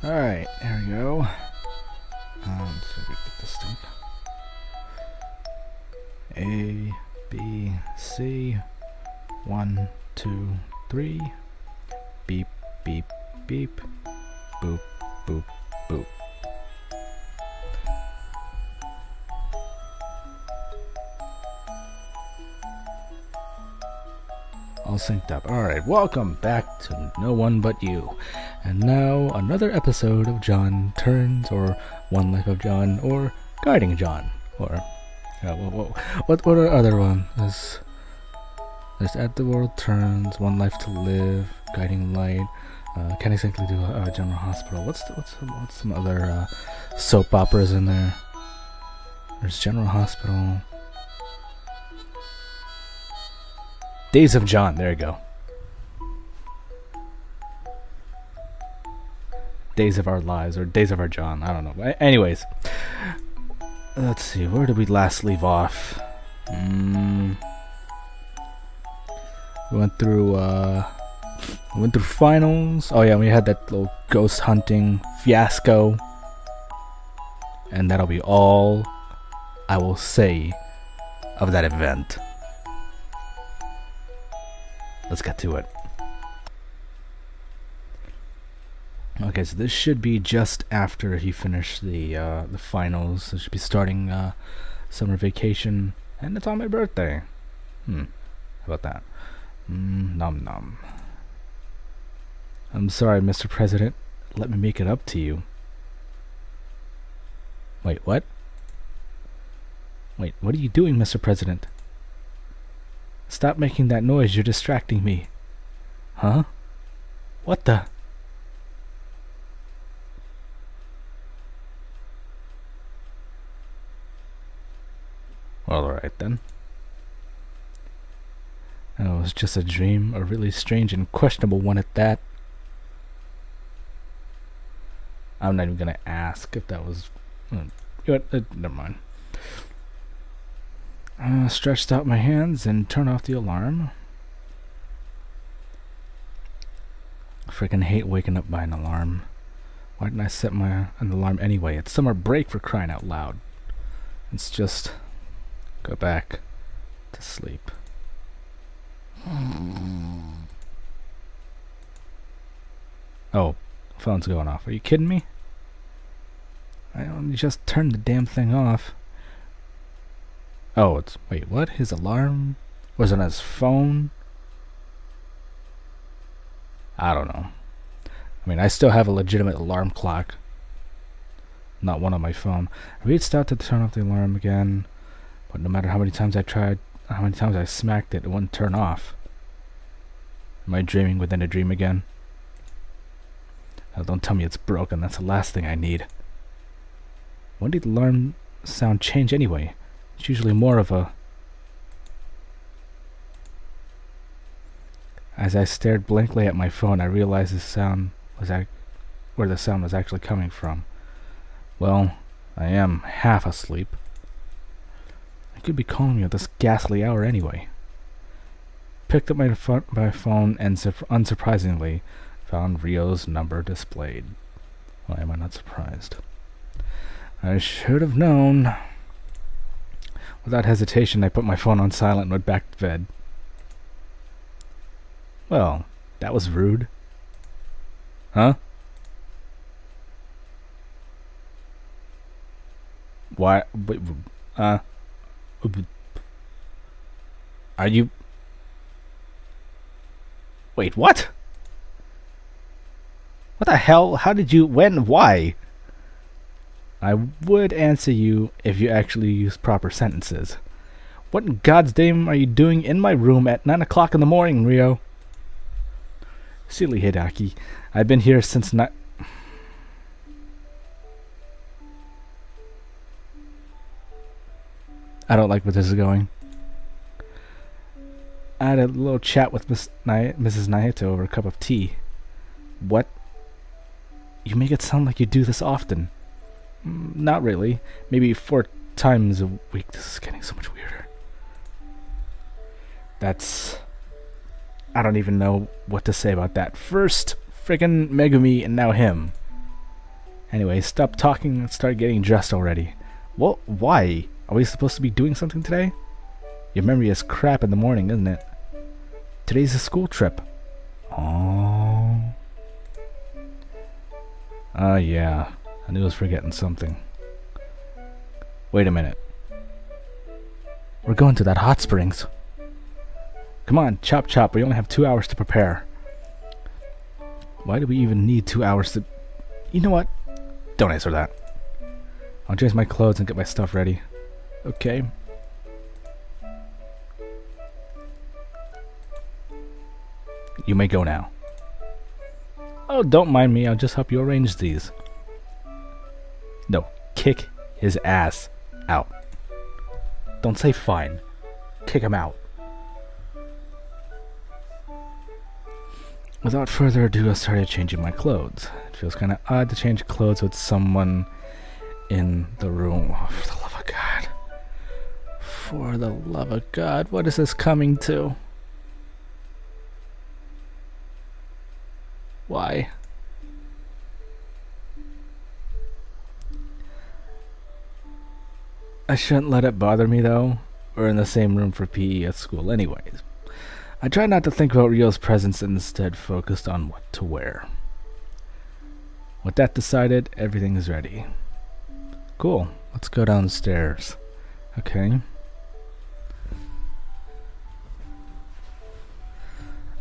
Alright, there we go. So we get this thing. A, B, C, 1, 2, 3. Beep, beep, beep. Boop, boop, boop. All synced up. Alright, welcome back to No One But You. And now another episode of John Turns, or One Life of John, or Guiding John, or what are other ones? There's At the World Turns, One Life to Live, Guiding Light. Can't exactly do a General Hospital. What's some other soap operas in there? There's General Hospital. Days of John. There you go. Days of Our Lives, or Days of Our John. I don't know. Anyways, let's see. Where did we last leave off? We went through finals. Oh yeah, we had that little ghost hunting fiasco, and that'll be all I will say of that event. Let's get to it. Okay, so this should be just after he finished the finals. It should be starting summer vacation, and it's on my birthday. How about that? Nom nom. I'm sorry, Mr. President. Let me make it up to you. Wait, what? Wait, what are you doing, Mr. President? Stop making that noise. You're distracting me. Huh? What the? Well, alright then. Oh, it was just a dream, a really strange and questionable one at that. I'm not even gonna ask if that was... never mind. Stretched out my hands and turned off the alarm. Freaking hate waking up by an alarm. Why didn't I set an alarm anyway? It's summer break, for crying out loud. It's just... go back to sleep. Oh, phone's going off. Are you kidding me? I only just turned the damn thing off. Oh, it's... wait, what? His alarm was on his phone? I don't know. I mean, I still have a legitimate alarm clock. Not one on my phone. I reached out to turn off the alarm again, but no matter how many times I tried, how many times I smacked it, it wouldn't turn off. Am I dreaming within a dream again? Oh, don't tell me it's broken. That's the last thing I need. When did the alarm sound change anyway? It's usually more of a... As I stared blankly at my phone, I realized where the sound was actually coming from. Well, I am half asleep. I could be calling you at this ghastly hour anyway. Picked up my phone and unsurprisingly found Rio's number displayed. Why am I not surprised? I should have known. Without hesitation, I put my phone on silent and went back to bed. Well, that was rude. Huh? Why? Are you... Wait, what? What the hell? How did you... When? Why? I would answer you if you actually use proper sentences. What in God's name are you doing in my room at 9 o'clock in the morning, Rio? Silly Hidaki. I've been here since I don't like where this is going. I had a little chat with Mrs. Naito over a cup of tea. What? You make it sound like you do this often. Not really. Maybe 4 times a week. This is getting so much weirder. That's... I don't even know what to say about that. First, friggin' Megumi, and now him. Anyway, stop talking and start getting dressed already. Well, why? Are we supposed to be doing something today? Your memory is crap in the morning, isn't it? Today's a school trip. Oh. Yeah. I knew I was forgetting something. Wait a minute. We're going to that hot springs. Come on, chop chop. We only have 2 hours to prepare. Why do we even need 2 hours to... You know what? Don't answer that. I'll change my clothes and get my stuff ready. Okay. You may go now. Oh, don't mind me. I'll just help you arrange these. No, kick his ass out. Don't say fine. Kick him out. Without further ado, I started changing my clothes. It feels kind of odd to change clothes with someone in the room. Oh, for the love of God. For the love of God, what is this coming to? Why? I shouldn't let it bother me though. We're in the same room for PE at school anyways. I tried not to think about Ryo's presence and instead focused on what to wear. With that decided, everything is ready. Cool, let's go downstairs. Okay.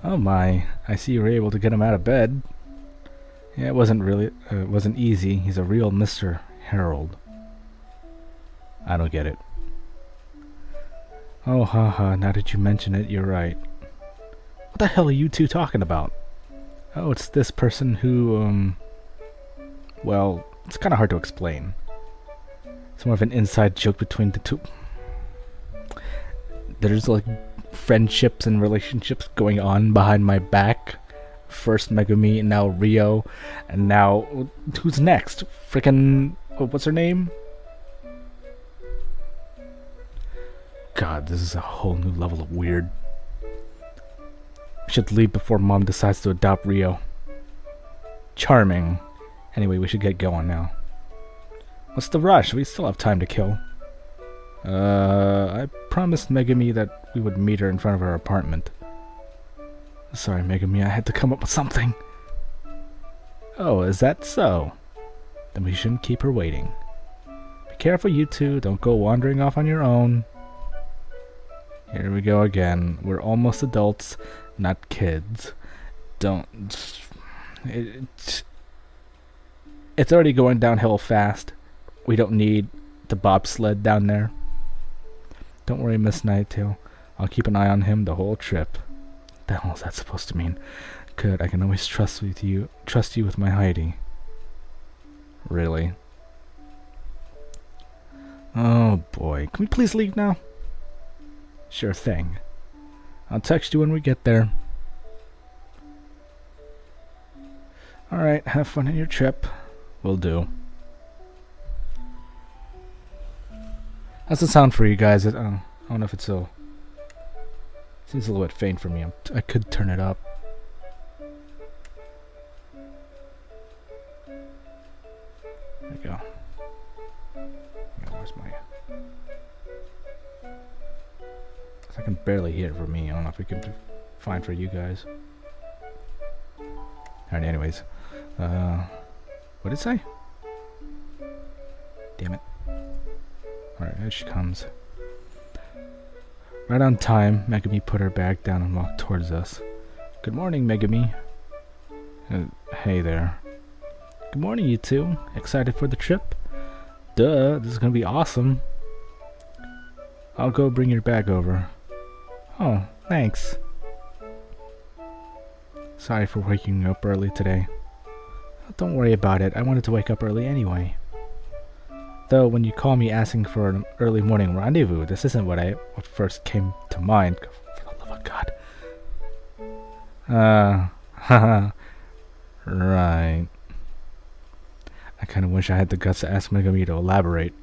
Oh my, I see you were able to get him out of bed. Yeah, it wasn't easy. He's a real Mr. Harold. I don't get it. Oh, haha, now that you mention it, you're right. What the hell are you two talking about? Oh, it's this person who, well, it's kind of hard to explain. It's more of an inside joke between the two. There's like friendships and relationships going on behind my back. First Megumi, and now Ryo, and now who's next? Frickin', what's her name? God, this is a whole new level of weird. We should leave before Mom decides to adopt Ryo. Charming. Anyway, we should get going now. What's the rush? We still have time to kill. I promised Megumi that we would meet her in front of her apartment. Sorry, Megumi, I had to come up with something. Oh, is that so? Then we shouldn't keep her waiting. Be careful, you two. Don't go wandering off on your own. Here we go again. We're almost adults, not kids. Don't... It's already going downhill fast. We don't need the bobsled down there. Don't worry, Miss Nighttail. I'll keep an eye on him the whole trip. What the hell is that supposed to mean? Good, I can always trust you with my Heidi. Really? Oh boy. Can we please leave now? Sure thing. I'll text you when we get there. Alright, have fun on your trip. Will do. How's the sound for you guys? I don't know if it's so... Seems a little bit faint for me. I could turn it up. There we go. Where's my... I can barely hear it for me. I don't know if we can do fine for you guys. Alright, anyways. What did it say? Damn it. Alright, here she comes. Right on time, Megumi put her bag down and walked towards us. Good morning, Megumi. Hey there. Good morning, you two. Excited for the trip? Duh, this is gonna be awesome. I'll go bring your bag over. Oh, thanks. Sorry for waking you up early today. Don't worry about it. I wanted to wake up early anyway. Though, when you call me asking for an early morning rendezvous, this isn't what first came to mind. For the love of God. Haha. Right. I kind of wish I had the guts to ask Megami to elaborate.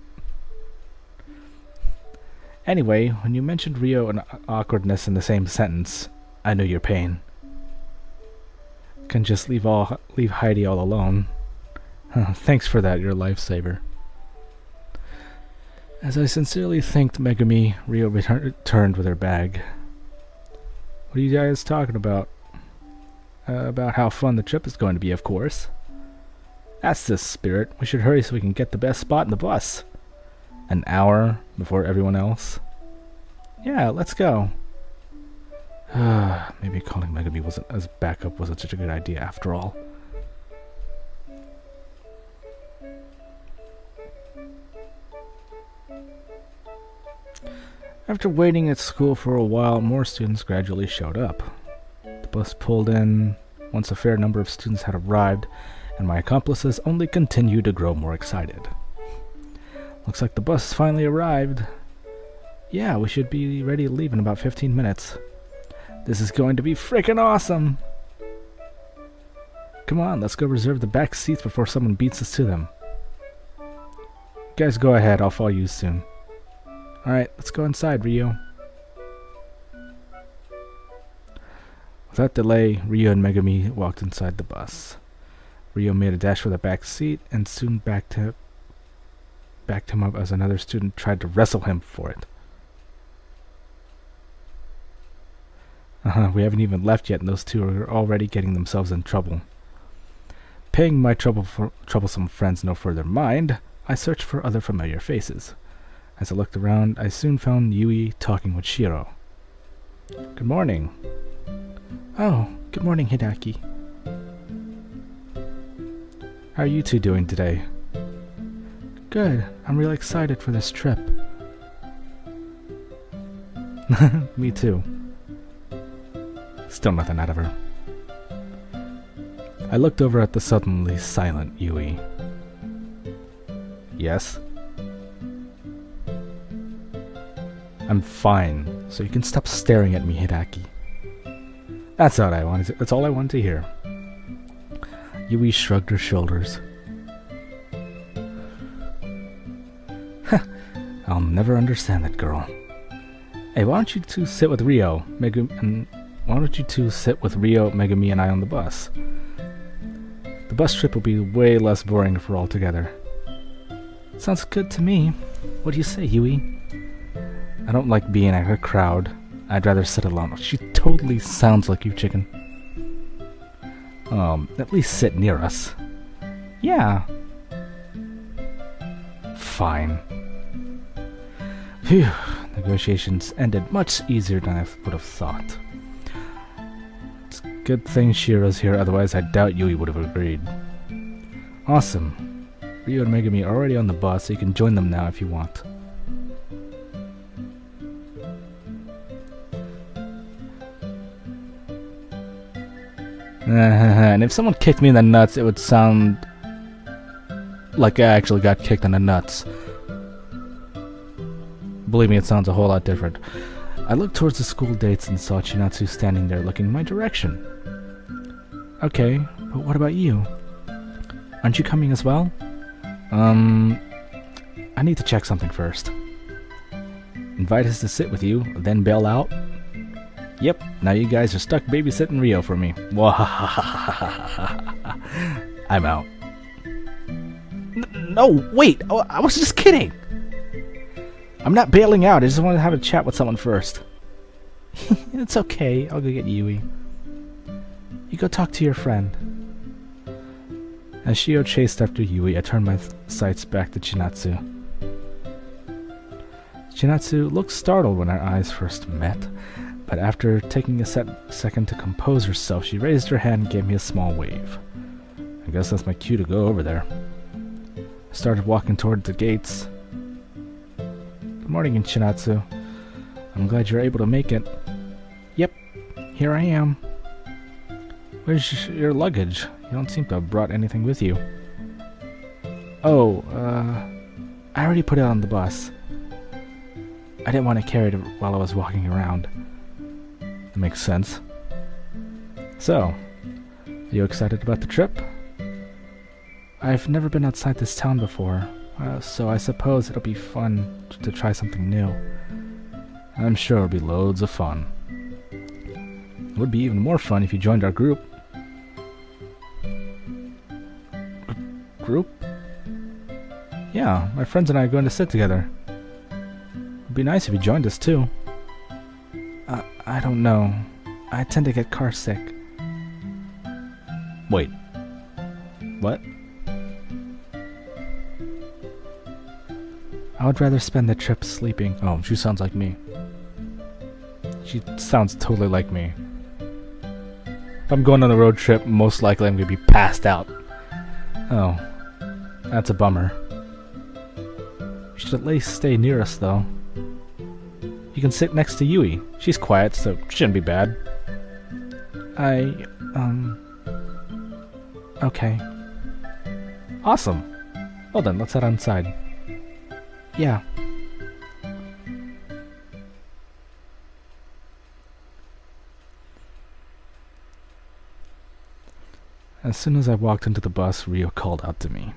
Anyway, when you mentioned Rio and awkwardness in the same sentence, I knew your pain. Can just leave Heidi all alone. Thanks for that, you're a lifesaver. As I sincerely thanked Megami, Rio returned with her bag. What are you guys talking about? About how fun the trip is going to be, of course. That's the spirit. We should hurry so we can get the best spot in the bus. An hour before everyone else. Yeah, let's go. Maybe calling Megami as backup wasn't such a good idea after all. After waiting at school for a while, more students gradually showed up. The bus pulled in once a fair number of students had arrived, and my accomplices only continued to grow more excited. Looks like the bus has finally arrived. Yeah, we should be ready to leave in about 15 minutes. This is going to be frickin' awesome! Come on, let's go reserve the back seats before someone beats us to them. You guys go ahead, I'll follow you soon. Alright, let's go inside, Rio. Without delay, Rio and Megami walked inside the bus. Rio made a dash for the back seat and soon backed him up as another student tried to wrestle him for it. We haven't even left yet and those two are already getting themselves in trouble. Paying my troublesome friends no further mind, I searched for other familiar faces. As I looked around, I soon found Yui talking with Shiro. Good morning. Oh, good morning, Hidaki. How are you two doing today? Good. I'm really excited for this trip. Me too. Still nothing out of her. I looked over at the suddenly silent Yui. Yes? I'm fine, so you can stop staring at me, Hidaki. That's all I wanted to hear. Yui shrugged her shoulders. I'll never understand that girl. Hey, why don't you two sit with Rio, Megami, and I on the bus? The bus trip will be way less boring if we're all together. Sounds good to me. What do you say, Yui? I don't like being at a crowd. I'd rather sit alone. She totally sounds like you, chicken. At least sit near us. Yeah. Fine. Phew. Negotiations ended much easier than I would have thought. It's a good thing Shiro's here, otherwise I doubt Yui would have agreed. Awesome. Rio and Megami are already on the bus, so you can join them now if you want. And if someone kicked me in the nuts, it would sound like I actually got kicked in the nuts. Believe me, it sounds a whole lot different. I looked towards the school dates and saw Chinatsu standing there looking in my direction. Okay, but what about you? Aren't you coming as well? I need to check something first. Invite us to sit with you, then bail out? Yep, now you guys are stuck babysitting Rio for me. I'm out. No, wait! I was just kidding! I'm not bailing out, I just wanted to have a chat with someone first. It's okay, I'll go get Yui. You go talk to your friend. As Shio chased after Yui, I turned my sights back to Chinatsu. Chinatsu looked startled when our eyes first met, but after taking a second to compose herself, she raised her hand and gave me a small wave. I guess that's my cue to go over there. I started walking toward the gates. Good morning, Chinatsu. I'm glad you're able to make it. Yep, here I am. Where's your luggage? You don't seem to have brought anything with you. Oh, I already put it on the bus. I didn't want to carry it while I was walking around. That makes sense. So, are you excited about the trip? I've never been outside this town before, so I suppose it'll be fun to try something new. I'm sure it'll be loads of fun. It would be even more fun if you joined our group. Group? Yeah, my friends and I are going to sit together. It'd be nice if you joined us too. I don't know. I tend to get car sick. Wait. What? I would rather spend the trip sleeping. Oh, she sounds like me. She sounds totally like me. If I'm going on a road trip, most likely I'm going to be passed out. Oh. That's a bummer. You should at least stay near us, though. You can sit next to Yui. She's quiet, so shouldn't be bad. Okay. Awesome. Well then, let's head inside. Yeah. As soon as I walked into the bus, Ryo called out to me.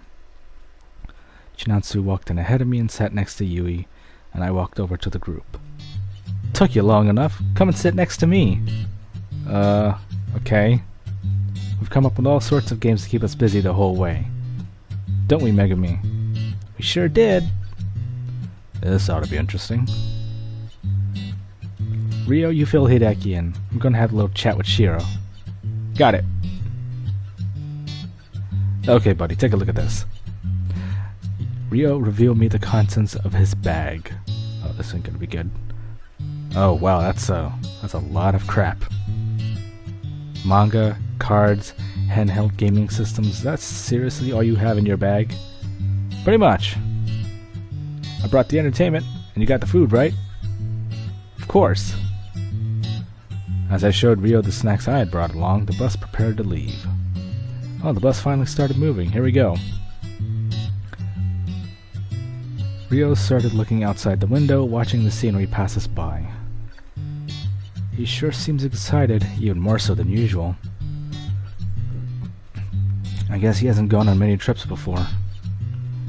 Chinatsu walked in ahead of me and sat next to Yui, and I walked over to the group. Took you long enough. Come and sit next to me. Okay. We've come up with all sorts of games to keep us busy the whole way. Don't we, Megami? We sure did. This ought to be interesting. Ryo, you fill Hideki in. I'm gonna have a little chat with Shiro. Got it. Okay, buddy, take a look at this. Ryo revealed me the contents of his bag. Oh, this ain't gonna be good. Oh wow, that's a lot of crap. Manga, cards, handheld gaming systems. That's seriously all you have in your bag? Pretty much. I brought the entertainment, and you got the food, right? Of course. As I showed Ryo the snacks I had brought along, the bus prepared to leave. Oh, the bus finally started moving. Here we go. Ryo started looking outside the window, watching the scenery pass us by. He sure seems excited, even more so than usual. I guess he hasn't gone on many trips before.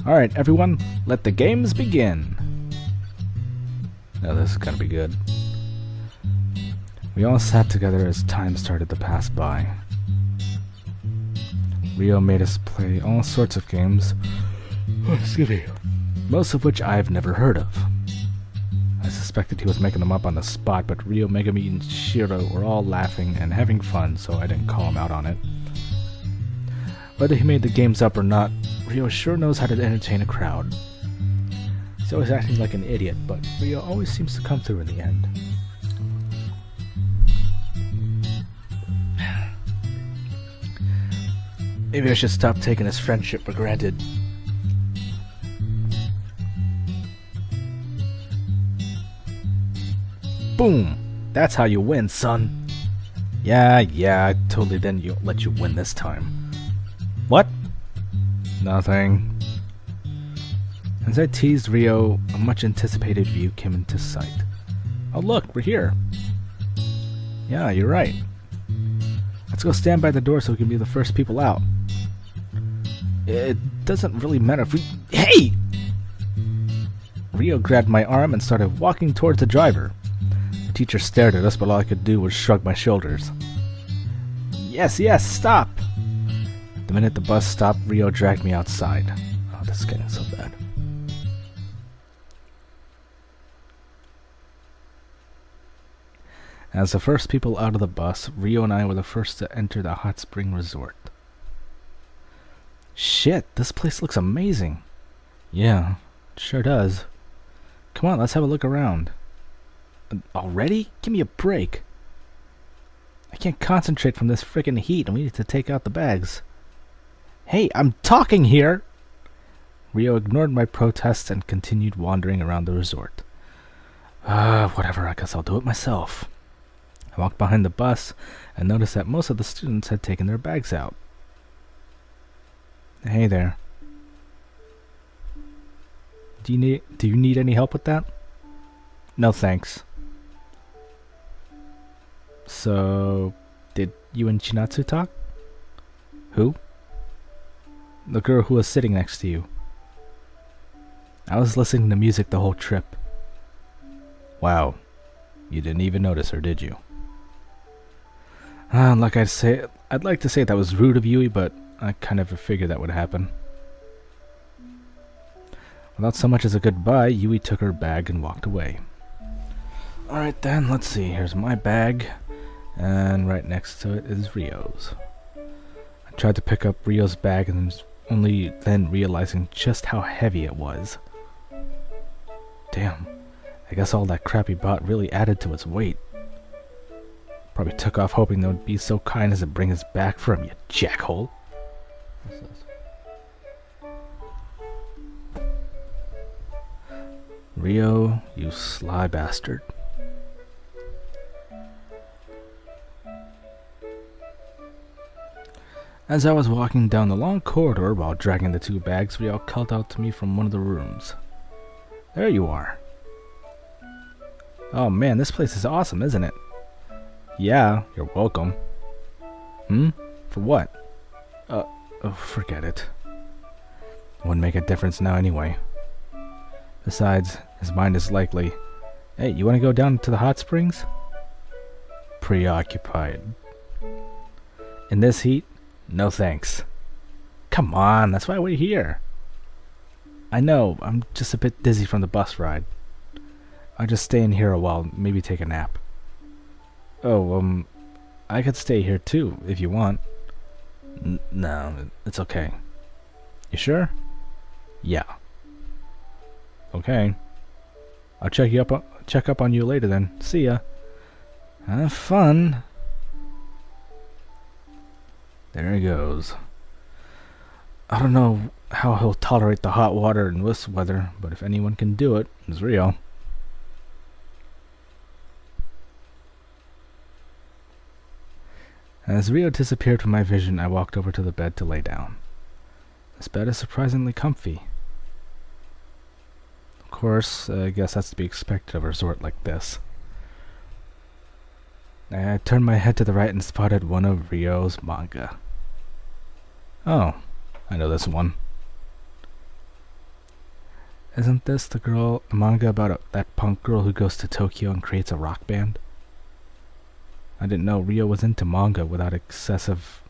Alright, everyone, let the games begin! Now this is gonna be good. We all sat together as time started to pass by. Ryo made us play all sorts of games, excuse me, most of which I've never heard of. I suspected he was making them up on the spot, but Ryo, Megami, and Shiro were all laughing and having fun, so I didn't call him out on it. Whether he made the games up or not, Ryo sure knows how to entertain a crowd. He's always acting like an idiot, but Ryo always seems to come through in the end. Maybe I should stop taking his friendship for granted. Boom! That's how you win, son. Yeah, I totally didn't let you win this time. What? Nothing. As I teased Ryo, a much anticipated view came into sight. Oh look, we're here. Yeah, you're right. Let's go stand by the door so we can be the first people out. It doesn't really matter if we... Hey! Ryo grabbed my arm and started walking towards the driver. The teacher stared at us, but all I could do was shrug my shoulders. Yes, stop! The minute the bus stopped, Ryo dragged me outside. Oh, this is getting so bad. As the first people out of the bus, Ryo and I were the first to enter the hot spring resort. Shit, this place looks amazing. Yeah, it sure does. Come on, let's have a look around. Already? Give me a break. I can't concentrate from this frickin' heat, and we need to take out the bags. Hey, I'm talking here! Ryo ignored my protests and continued wandering around the resort. Whatever, I guess I'll do it myself. I walked behind the bus and noticed that most of the students had taken their bags out. Hey there. Do you need any help with that? No thanks. So, did you and Chinatsu talk? Who? The girl who was sitting next to you. I was listening to music the whole trip. Wow. You didn't even notice her, did you? I'd like to say that was rude of Yui, but I kind of figured that would happen. Without so much as a goodbye, Yui took her bag and walked away. Alright then, let's see. Here's my bag, and right next to it is Rio's. I tried to pick up Rio's bag and only then realizing just how heavy it was. Damn, I guess all that crap he bought really added to its weight. Probably took off hoping they would be so kind as to bring us back for him, you jackhole. What's this? Rio, you sly bastard. As I was walking down the long corridor while dragging the two bags, Rio called out to me from one of the rooms. There you are. Oh man, this place is awesome, isn't it? Yeah, you're welcome. For what? Forget it. Wouldn't make a difference now anyway. Besides, his mind is likely, hey, you want to go down to the hot springs? Preoccupied. In this heat? No thanks. Come on, that's why we're here. I know, I'm just a bit dizzy from the bus ride. I'll just stay in here a while, maybe take a nap. Oh, I could stay here too, if you want. No, it's okay. You sure? Yeah. Okay. I'll check up on you later then. See ya. Have fun. There he goes. I don't know how he'll tolerate the hot water in this weather, but if anyone can do it, it's Rio. As Rio disappeared from my vision, I walked over to the bed to lay down. This bed is surprisingly comfy. Of course, I guess that's to be expected of a resort like this. I turned my head to the right and spotted one of Rio's manga. Oh, I know this one. Isn't this the manga about that punk girl who goes to Tokyo and creates a rock band? I didn't know Rio was into manga without excessive,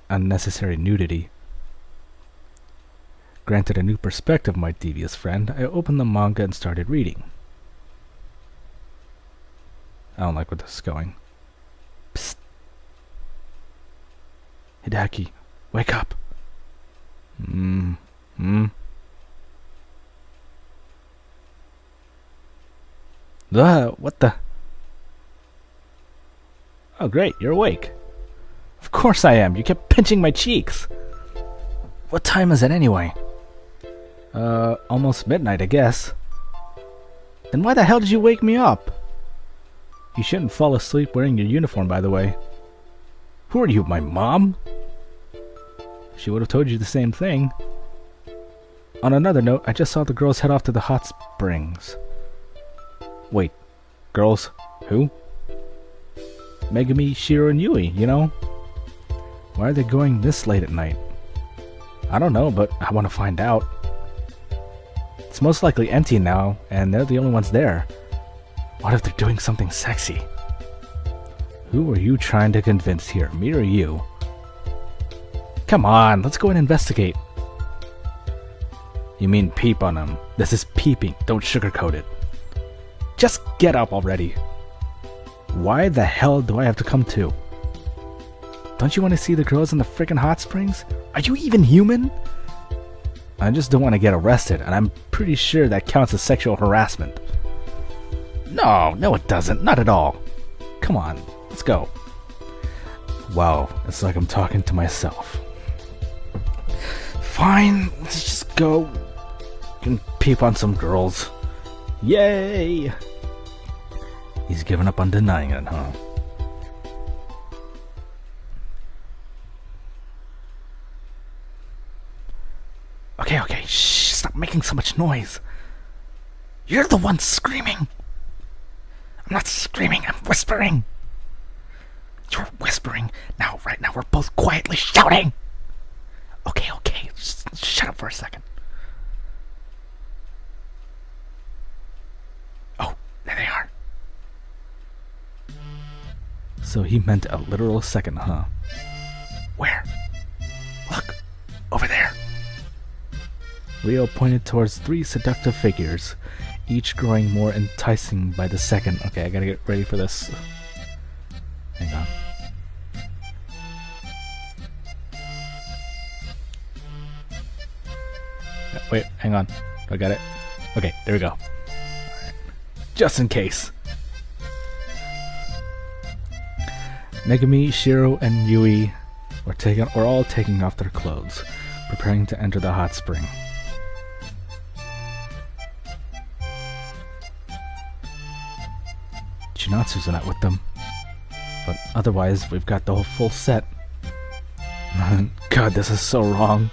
unnecessary nudity. Granted a new perspective, my devious friend, I opened the manga and started reading. I don't like where this is going. Psst. Hidaki, wake up. What the? Oh great, you're awake. Of course I am, you kept pinching my cheeks. What time is it anyway? Almost midnight, I guess. Then why the hell did you wake me up? You shouldn't fall asleep wearing your uniform, by the way. Who are you, my mom? She would have told you the same thing. On another note, I just saw the girls head off to the hot springs. Wait, girls? Who? Megumi, Shiro, and Yui, you know? Why are they going this late at night? I don't know, but I want to find out. It's most likely empty now, and they're the only ones there. What if they're doing something sexy? Who are you trying to convince here, me or you? Come on, let's go and investigate. You mean peep on them. This is peeping, don't sugarcoat it. Just get up already. Why the hell do I have to come too? Don't you want to see the girls in the frickin' hot springs? Are you even human? I just don't want to get arrested, and I'm pretty sure that counts as sexual harassment. No, it doesn't. Not at all. Come on, let's go. Wow, it's like I'm talking to myself. Fine, let's just go and peep on some girls. Yay! He's given up on denying it, huh? Okay, shh, stop making so much noise. You're the one screaming. I'm not screaming, I'm whispering. You're whispering. Right now, we're both quietly shouting. Okay, okay. Just shut up for a second. Oh, there they are. So he meant a literal second, huh? Where? Look, over there. Rio pointed towards 3 seductive figures, each growing more enticing by the second. Okay, I gotta get ready for this. Hang on. Wait, hang on. I got it. Okay, there we go. All right. Just in case. Megumi, Shiro, and Yui were all taking off their clothes, preparing to enter the hot spring. Chinatsu's not with them, but otherwise we've got the whole full set. God, this is so wrong,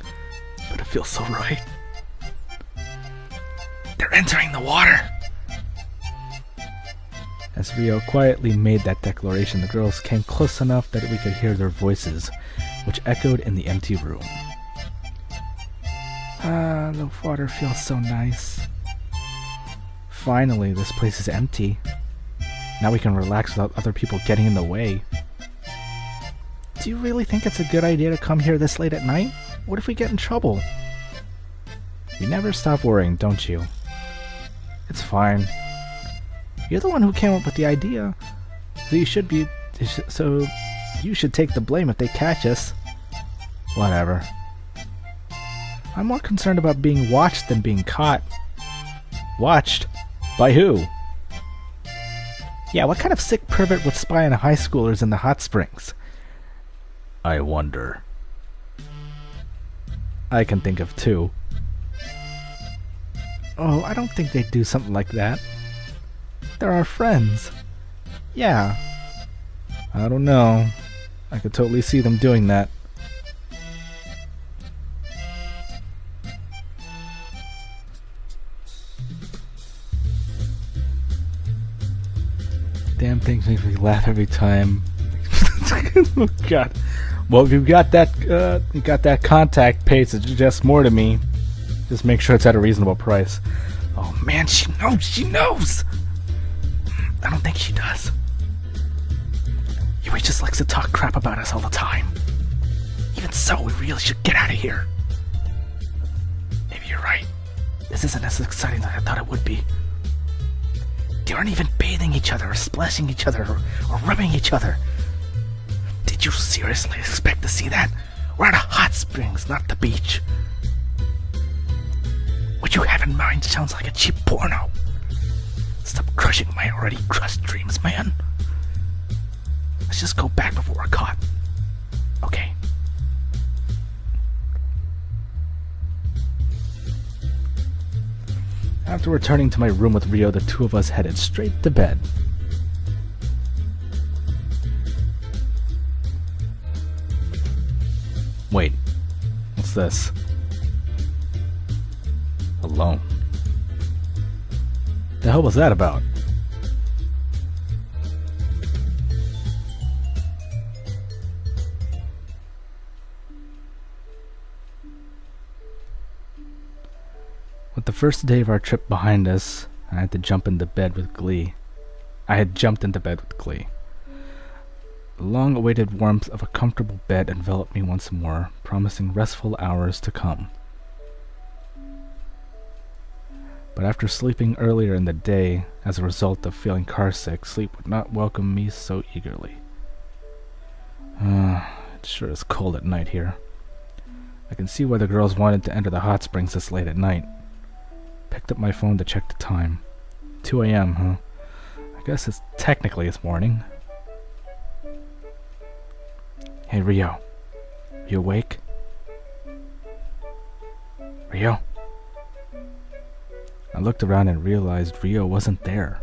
but it feels so right. They're entering the water! As Rio quietly made that declaration, the girls came close enough that we could hear their voices, which echoed in the empty room. Ah, the water feels so nice. Finally, this place is empty. Now we can relax without other people getting in the way. Do you really think it's a good idea to come here this late at night? What if we get in trouble? You never stop worrying, don't you? It's fine. You're the one who came up with the idea, so you should take the blame if they catch us. Whatever. I'm more concerned about being watched than being caught. Watched? By who? Yeah, what kind of sick pervert would spy on high schoolers in the hot springs? I wonder. I can think of 2. Oh, I don't think they'd do something like that. They're our friends. Yeah. I don't know. I could totally see them doing that. Damn things make me laugh every time. Oh God. Well, if you've got that contact page that suggests more to me, just make sure it's at a reasonable price. Oh man, she knows! She knows! I don't think she does. Yui just likes to talk crap about us all the time. Even so, we really should get out of here. Maybe you're right. This isn't as exciting as I thought it would be. They aren't even bathing each other, or splashing each other, or rubbing each other. Did you seriously expect to see that? We're at a hot springs, not the beach. What you have in mind sounds like a cheap porno. Stop crushing my already crushed dreams, man. Let's just go back before we're caught. Okay. After returning to my room with Rio, the 2 of us headed straight to bed. Wait, what's this? Alone. The hell was that about? With the first day of our trip behind us, I had jumped into bed with glee. The long-awaited warmth of a comfortable bed enveloped me once more, promising restful hours to come. But after sleeping earlier in the day, as a result of feeling carsick, sleep would not welcome me so eagerly. It sure is cold at night here. I can see why the girls wanted to enter the hot springs this late at night. Picked up my phone to check the time. 2 a.m., huh? I guess it's morning. Hey, Rio. You awake? Rio? I looked around and realized Rio wasn't there.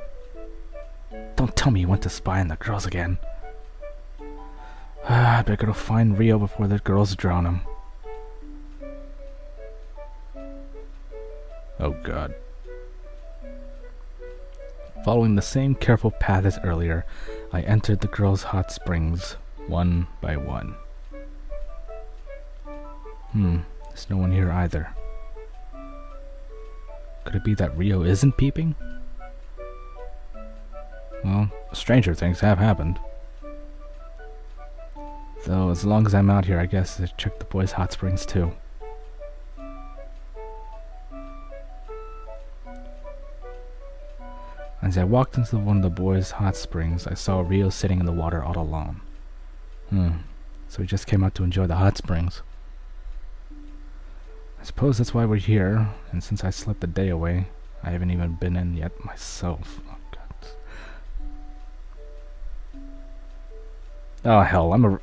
Don't tell me you went to spy on the girls again. I better go find Rio before the girls drown him. Oh God. Following the same careful path as earlier, I entered the girls' hot springs, one by one. There's no one here either. Could it be that Rio isn't peeping? Well, stranger things have happened. Though, as long as I'm out here, I guess I check the boys' hot springs too. As I walked into one of the boys' hot springs, I saw Rio sitting in the water all alone. So he just came out to enjoy the hot springs. I suppose that's why we're here, and since I slept the day away, I haven't even been in yet myself. Oh, God. Oh, hell, I'm a...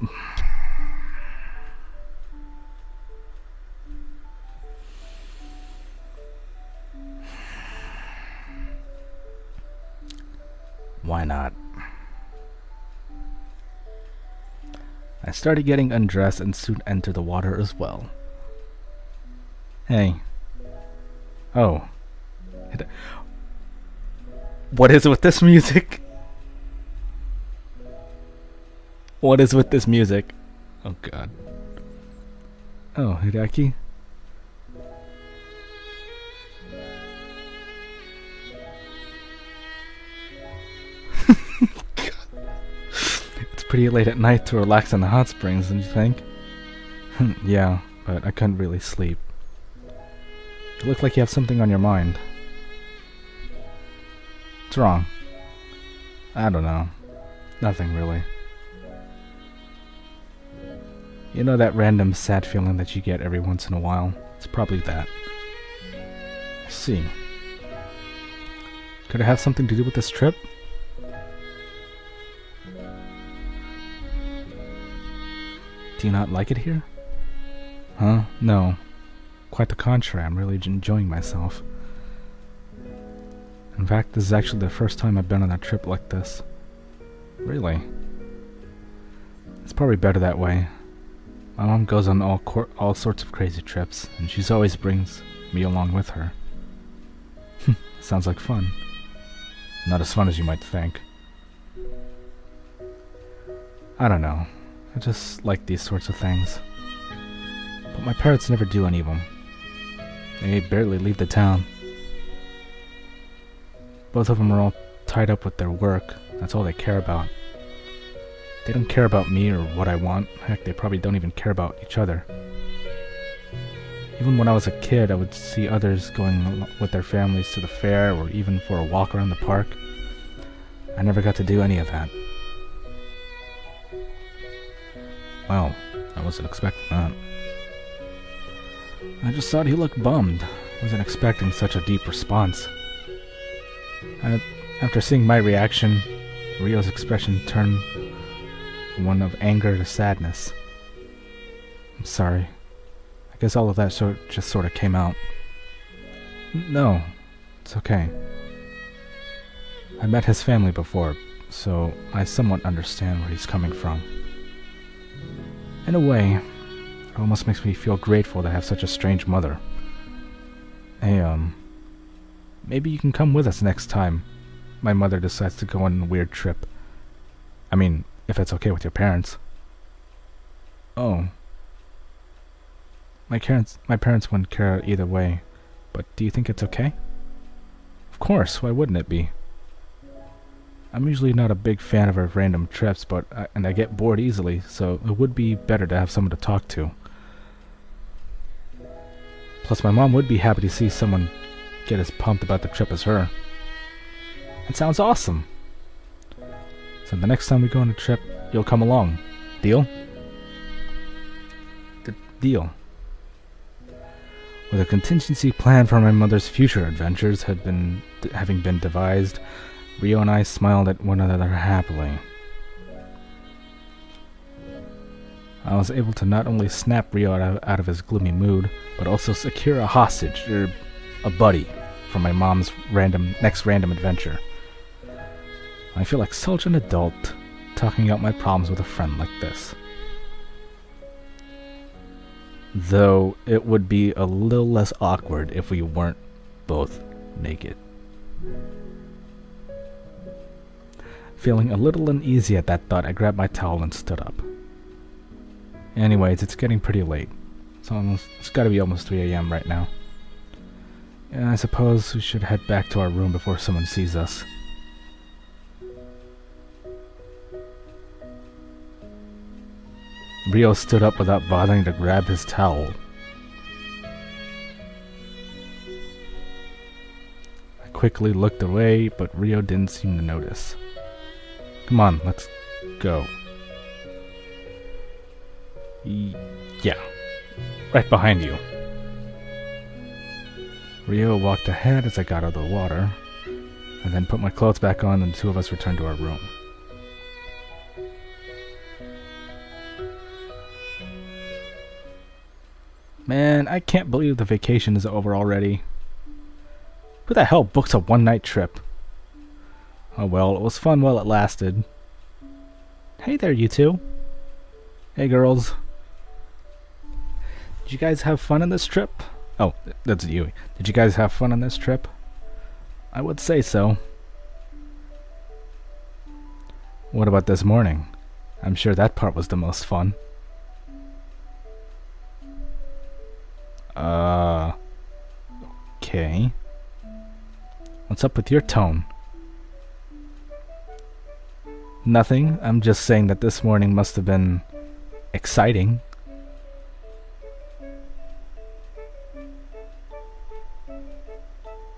Why not? I started getting undressed and soon entered the water as well. Hey. Oh. What is with this music? What is with this music? Oh, God. Oh, Hideki? It's pretty late at night to relax in the hot springs, don't you think? Yeah, but I couldn't really sleep. You look like you have something on your mind. What's wrong? I don't know. Nothing really. You know that random sad feeling that you get every once in a while? It's probably that. I see. Could it have something to do with this trip? Do you not like it here? Huh? No. Quite the contrary, I'm really enjoying myself. In fact, this is actually the first time I've been on a trip like this. Really? It's probably better that way. My mom goes on all sorts of crazy trips, and she always brings me along with her. Sounds like fun. Not as fun as you might think. I don't know. I just like these sorts of things. But my parents never do any of them. They barely leave the town. Both of them are all tied up with their work. That's all they care about. They don't care about me or what I want. Heck, they probably don't even care about each other. Even when I was a kid, I would see others going with their families to the fair or even for a walk around the park. I never got to do any of that. Well, I wasn't expecting that. I just thought he looked bummed. Wasn't expecting such a deep response. After seeing my reaction, Rio's expression turned from one of anger to sadness. I'm sorry. I guess all of that just sort of came out. No, it's okay. I met his family before, so I somewhat understand where he's coming from. In a way, it almost makes me feel grateful to have such a strange mother. Hey, maybe you can come with us next time my mother decides to go on a weird trip. I mean, if it's okay with your parents. Oh. My parents wouldn't care either way, but do you think it's okay? Of course, why wouldn't it be? I'm usually not a big fan of random trips, but I get bored easily, so it would be better to have someone to talk to. Plus, my mom would be happy to see someone get as pumped about the trip as her. It sounds awesome! So the next time we go on a trip, you'll come along. Deal? Deal. With a contingency plan for my mother's future adventures having been devised, Rio and I smiled at one another happily. I was able to not only snap Rio out of his gloomy mood, but also secure a hostage, or a buddy, for my mom's next random adventure. I feel like such an adult, talking out my problems with a friend like this. Though it would be a little less awkward if we weren't both naked. Feeling a little uneasy at that thought, I grabbed my towel and stood up. Anyways, it's getting pretty late, It's gotta be almost 3 a.m. right now. Yeah, I suppose we should head back to our room before someone sees us. Rio stood up without bothering to grab his towel. I quickly looked away, but Rio didn't seem to notice. Come on, let's go. Yeah, right behind you. Rio walked ahead as I got out of the water, and then put my clothes back on, and the two of us returned to our room. Man, I can't believe the vacation is over already. Who the hell books a one-night trip? Oh well, it was fun while it lasted. Hey there, you two. Hey, girls. Did you guys have fun on this trip? Oh, that's you. Did you guys have fun on this trip? I would say so. What about this morning? I'm sure that part was the most fun. Okay. What's up with your tone? Nothing. I'm just saying that this morning must have been exciting.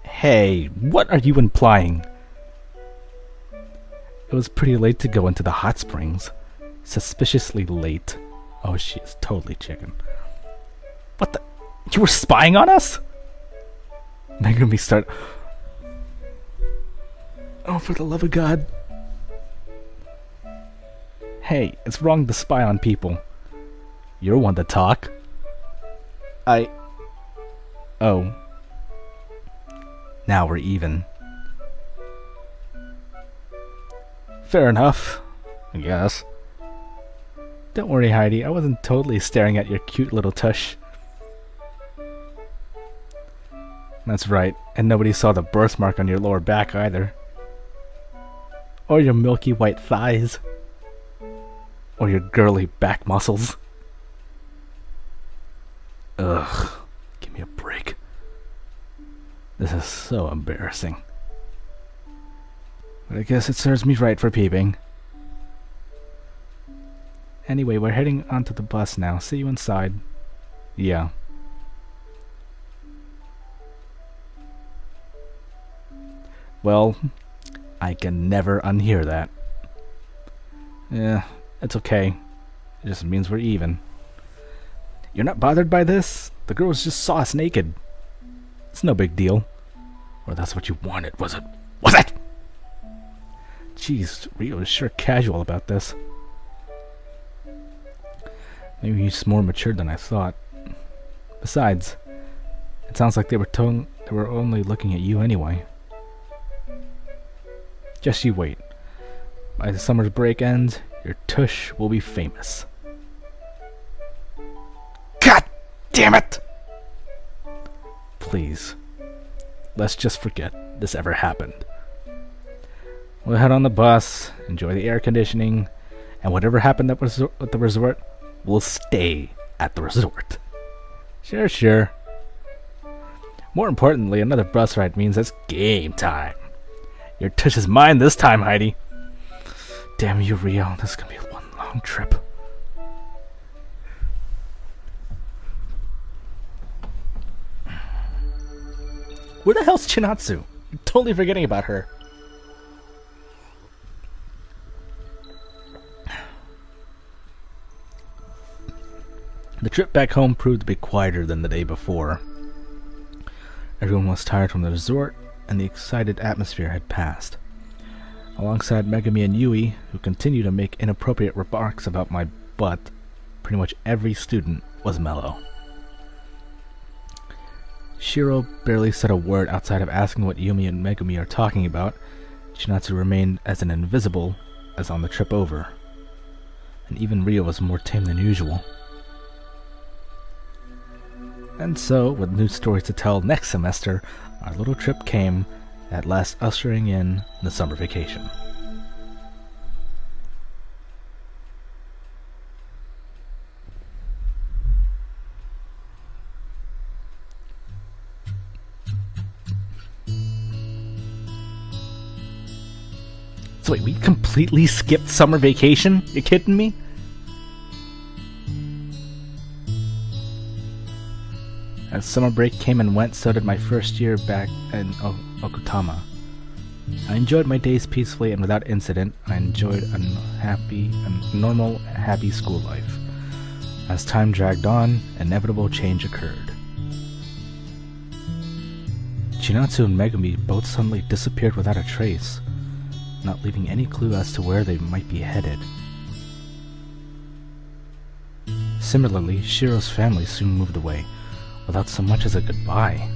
Hey, what are you implying? It was pretty late to go into the hot springs. Suspiciously late. Oh, she is totally chicken. What the? You were spying on us? Megumi start. Oh, for the love of God. Hey, it's wrong to spy on people. You're one to talk. Oh. Now we're even. Fair enough, I guess. Don't worry, Heidi. I wasn't totally staring at your cute little tush. That's right, and nobody saw the birthmark on your lower back either. Or your milky white thighs. Or your girly back muscles. Ugh, give me a break. This is so embarrassing. But I guess it serves me right for peeping. Anyway, we're heading onto the bus now. See you inside. Yeah. Well, I can never unhear that. Yeah, it's okay. It just means we're even. You're not bothered by this? The girls just saw us naked. It's no big deal. Or that's what you wanted, was it? Was it? Jeez, Rio is sure casual about this. Maybe he's more mature than I thought. Besides, it sounds like they were only looking at you anyway. Just you wait. By the summer's break ends, your tush will be famous. God damn it! Please, let's just forget this ever happened. We'll head on the bus, enjoy the air conditioning, and whatever happened at the resort will stay at the resort. Sure, sure. More importantly, another bus ride means it's game time. Your tush is mine this time, Heidi. Damn you, Rio. This is gonna be one long trip. Where the hell's Chinatsu? I'm totally forgetting about her. The trip back home proved to be quieter than the day before. Everyone was tired from the resort, and the excited atmosphere had passed. Alongside Megumi and Yui, who continued to make inappropriate remarks about my butt, pretty much every student was mellow. Shiro barely said a word outside of asking what Yumi and Megumi are talking about. Chinatsu remained as an invisible as on the trip over. And even Rio was more tame than usual. And so, with new stories to tell next semester, our little trip came, at last ushering in the summer vacation. So wait, we completely skipped summer vacation? You kidding me? As summer break came and went, so did my first year back in Okutama. I enjoyed my days peacefully and without incident. I enjoyed a normal, happy school life. As time dragged on, inevitable change occurred. Chinatsu and Megumi both suddenly disappeared without a trace, not leaving any clue as to where they might be headed. Similarly, Shiro's family soon moved away, without so much as a goodbye.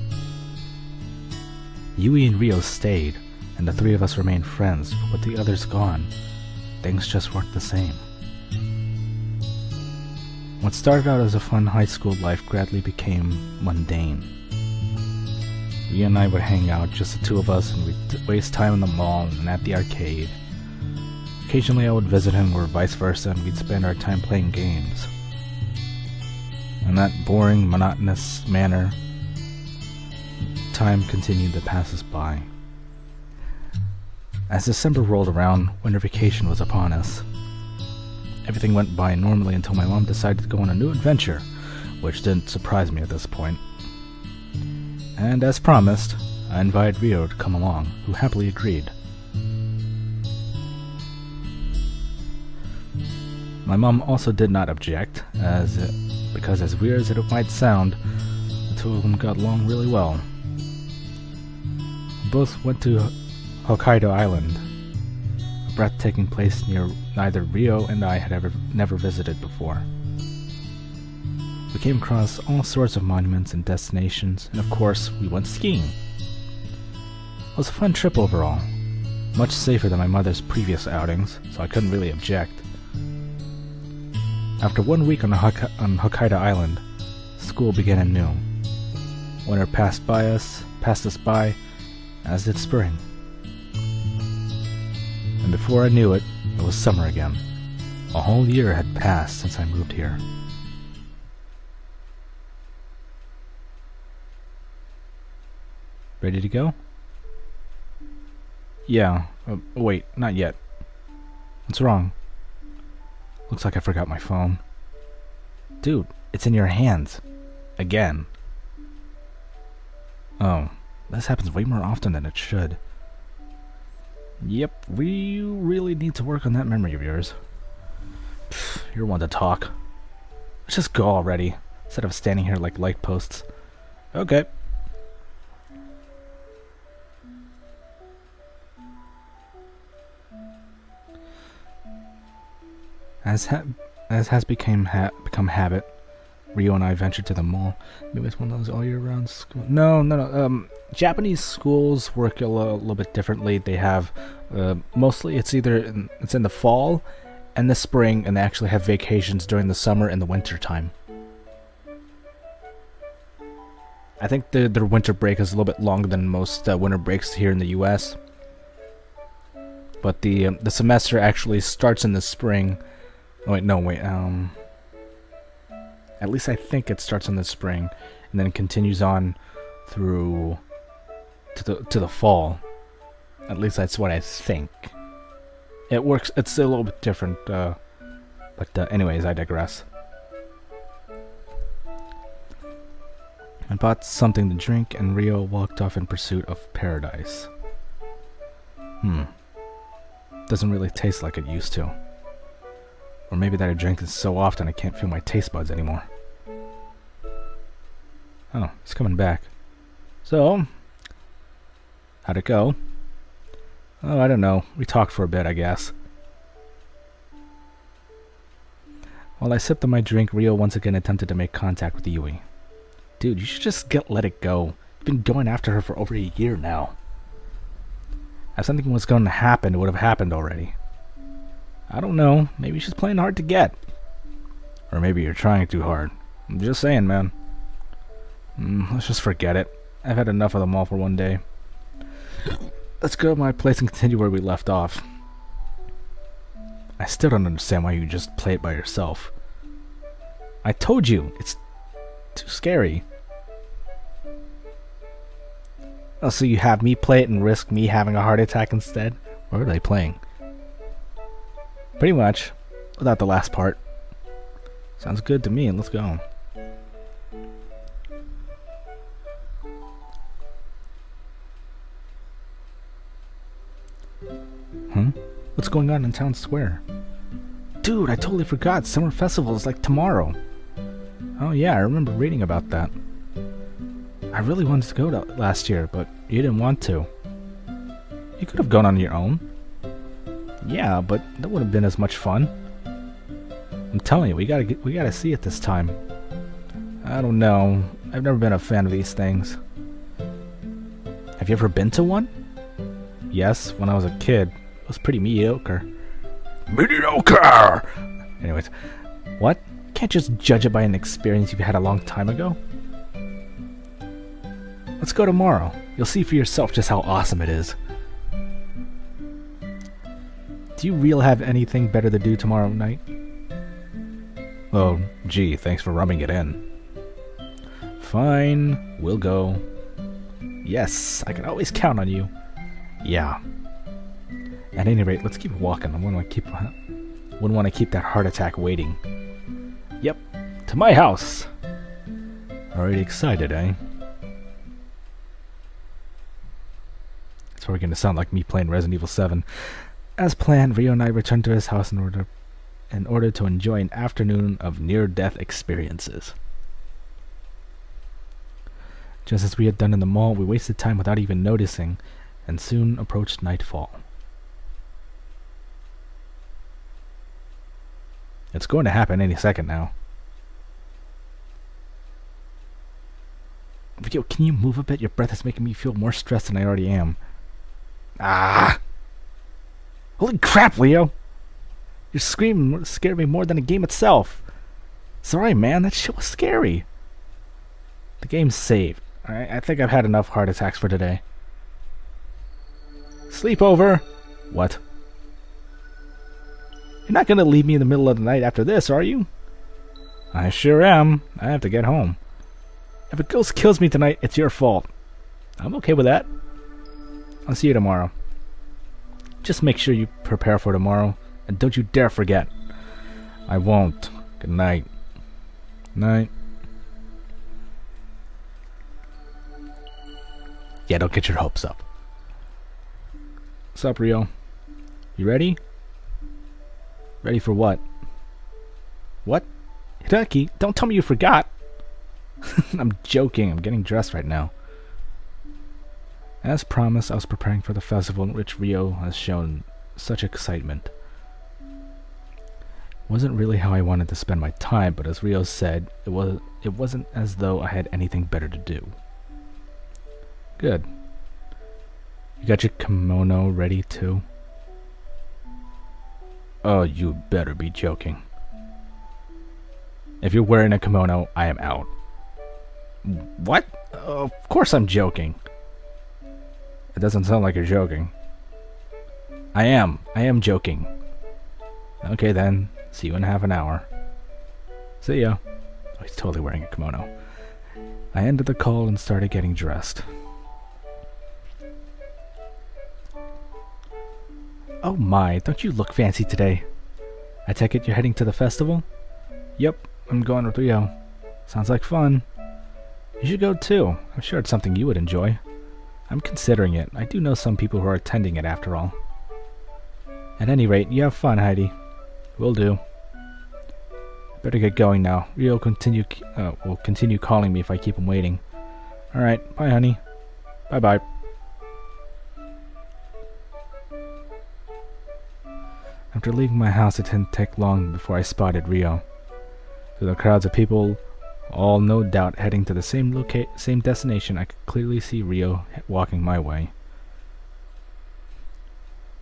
Yui and Ryo stayed, and the three of us remained friends, but with the others gone, things just weren't the same. What started out as a fun high school life gradually became mundane. Ryo and I would hang out, just the two of us, and we'd waste time in the mall and at the arcade. Occasionally I would visit him or vice versa, and we'd spend our time playing games. In that boring, monotonous manner, time continued to pass us by. As December rolled around, winter vacation was upon us. Everything went by normally until my mom decided to go on a new adventure, which didn't surprise me at this point. And as promised, I invited Ryo to come along, who happily agreed. My mom also did not object, because as weird as it might sound, the two of them got along really well. We both went to Hokkaido Island, a breathtaking place neither Ryo and I had never visited before. We came across all sorts of monuments and destinations, and of course, we went skiing. It was a fun trip overall, much safer than my mother's previous outings, so I couldn't really object. After 1 week on Hokkaido Island, school began anew. Winter passed us by, as did spring. And before I knew it, it was summer again. A whole year had passed since I moved here. Ready to go? Yeah. Wait, not yet. What's wrong? Looks like I forgot my phone. Dude, it's in your hands. Again. Oh, this happens way more often than it should. Yep, we really need to work on that memory of yours. Pfft, you're one to talk. Let's just go already, instead of standing here like light posts. Okay. As has become habit, Ryo and I ventured to the mall. Maybe it's one of those all-year-round schools. No. Japanese schools work a little bit differently. They have mostly it's in the fall and the spring, and they actually have vacations during the summer and the winter time. I think their winter break is a little bit longer than most winter breaks here in the U.S. But the semester actually starts in the spring. Oh, wait, no, wait. At least I think it starts in the spring, and then continues on through to the fall. At least that's what I think. It works. It's a little bit different. But anyways, I digress. I bought something to drink, and Ryo walked off in pursuit of paradise. Doesn't really taste like it used to. Or maybe that I drank this so often I can't feel my taste buds anymore. Oh, he's coming back. So, how'd it go? Oh, I don't know. We talked for a bit, I guess. While I sipped on my drink, Ryo once again attempted to make contact with Yui. Dude, you should just let it go. You've been going after her for over a year now. If something was going to happen, it would have happened already. I don't know. Maybe she's playing hard to get. Or maybe you're trying too hard. I'm just saying, man. Let's just forget it. I've had enough of them all for one day. Let's go to my place and continue where we left off. I still don't understand why you just play it by yourself. I told you, it's too scary. Oh, so you have me play it and risk me having a heart attack instead? What are they playing? Pretty much. Without the last part. Sounds good to me. Let's go. Huh? What's going on in town square? Dude, I totally forgot. Summer festival is like tomorrow. Oh yeah, I remember reading about that. I really wanted to go to last year, but you didn't want to. You could have gone on your own. Yeah, but that would have been as much fun. I'm telling you, we gotta see it this time. I don't know. I've never been a fan of these things. Have you ever been to one? Yes, when I was a kid. It was pretty mediocre. Mediocre! Anyways, what? Can't just judge it by an experience you've had a long time ago? Let's go tomorrow. You'll see for yourself just how awesome it is. Do you really have anything better to do tomorrow night? Oh, gee, thanks for rubbing it in. Fine, we'll go. Yes, I can always count on you. Yeah. At any rate, let's keep walking. I wouldn't want to keep that heart attack waiting. Yep, to my house. Already excited, eh? It's probably going to sound like me playing Resident Evil 7. As planned, Rio and I returned to his house in order to enjoy an afternoon of near-death experiences. Just as we had done in the mall, we wasted time without even noticing, and soon approached nightfall. It's going to happen any second now. Rio, can you move a bit? Your breath is making me feel more stressed than I already am. Ah! Holy crap, Leo! Your scream scared me more than the game itself. Sorry, man, that shit was scary. The game's saved. Alright, I think I've had enough heart attacks for today. Sleepover! What? You're not gonna leave me in the middle of the night after this, are you? I sure am. I have to get home. If a ghost kills me tonight, it's your fault. I'm okay with that. I'll see you tomorrow. Just make sure you prepare for tomorrow, and don't you dare forget. I won't. Good night. Night. Yeah, don't get your hopes up. What's up, Rio? You ready? Ready for what? What? Hideki, don't tell me you forgot. I'm joking. I'm getting dressed right now. As promised, I was preparing for the festival in which Rio has shown such excitement. It wasn't really how I wanted to spend my time, but as Rio said, it wasn't as though I had anything better to do. Good. You got your kimono ready too? Oh, you better be joking. If you're wearing a kimono, I am out. What? Of course I'm joking. It doesn't sound like you're joking. I am joking. Okay then, see you in half an hour. See ya. Oh, he's totally wearing a kimono. I ended the call and started getting dressed. Oh my, don't you look fancy today? I take it you're heading to the festival? Yep, I'm going with Rio. Sounds like fun. You should go too. I'm sure it's something you would enjoy. I'm considering it. I do know some people who are attending it after all. At any rate, you have fun, Heidi. Will do. Better get going now. Rio will continue calling me if I keep him waiting. Alright, bye honey. Bye bye. After leaving my house, it didn't take long before I spotted Rio. Through the crowds of people, all no doubt heading to the same destination, I could clearly see Rio walking my way.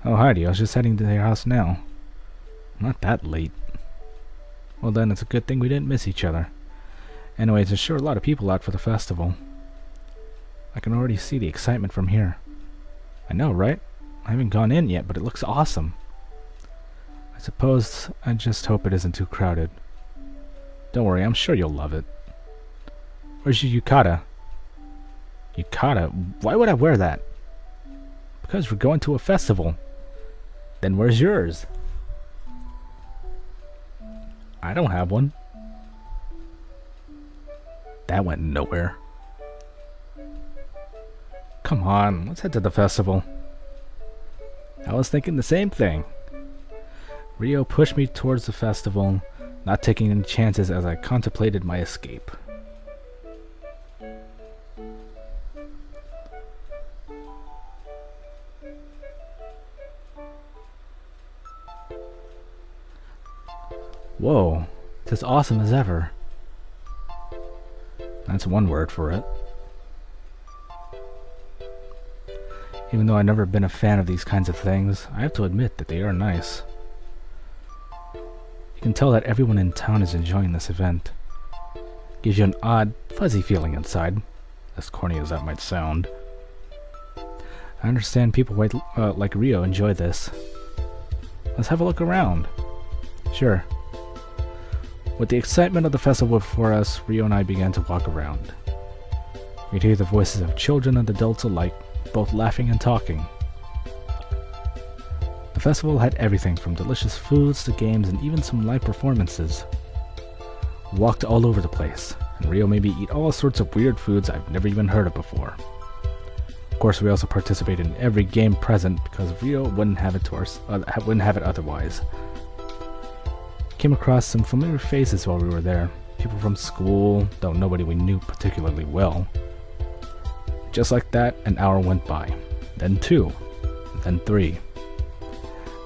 Oh, Heidi, I was just heading to your house now. Not that late. Well then, it's a good thing we didn't miss each other. Anyways, there's sure a lot of people out for the festival. I can already see the excitement from here. I know, right? I haven't gone in yet, but it looks awesome. I suppose I just hope it isn't too crowded. Don't worry, I'm sure you'll love it. Where's your yukata? Yukata? Why would I wear that? Because we're going to a festival. Then where's yours? I don't have one. That went nowhere. Come on, let's head to the festival. I was thinking the same thing. Rio pushed me towards the festival, not taking any chances as I contemplated my escape. Whoa, it's as awesome as ever. That's one word for it. Even though I've never been a fan of these kinds of things, I have to admit that they are nice. You can tell that everyone in town is enjoying this event. Gives you an odd, fuzzy feeling inside, as corny as that might sound. I understand people like Rio enjoy this. Let's have a look around. Sure. With the excitement of the festival before us, Rio and I began to walk around. We'd hear the voices of children and adults alike, both laughing and talking. The festival had everything from delicious foods to games and even some live performances. We walked all over the place, and Rio made me eat all sorts of weird foods I've never even heard of before. Of course, we also participated in every game present because Rio wouldn't have it otherwise. Came across some familiar faces while we were there. People from school, though nobody we knew particularly well. Just like that, an hour went by. Then 2. Then 3.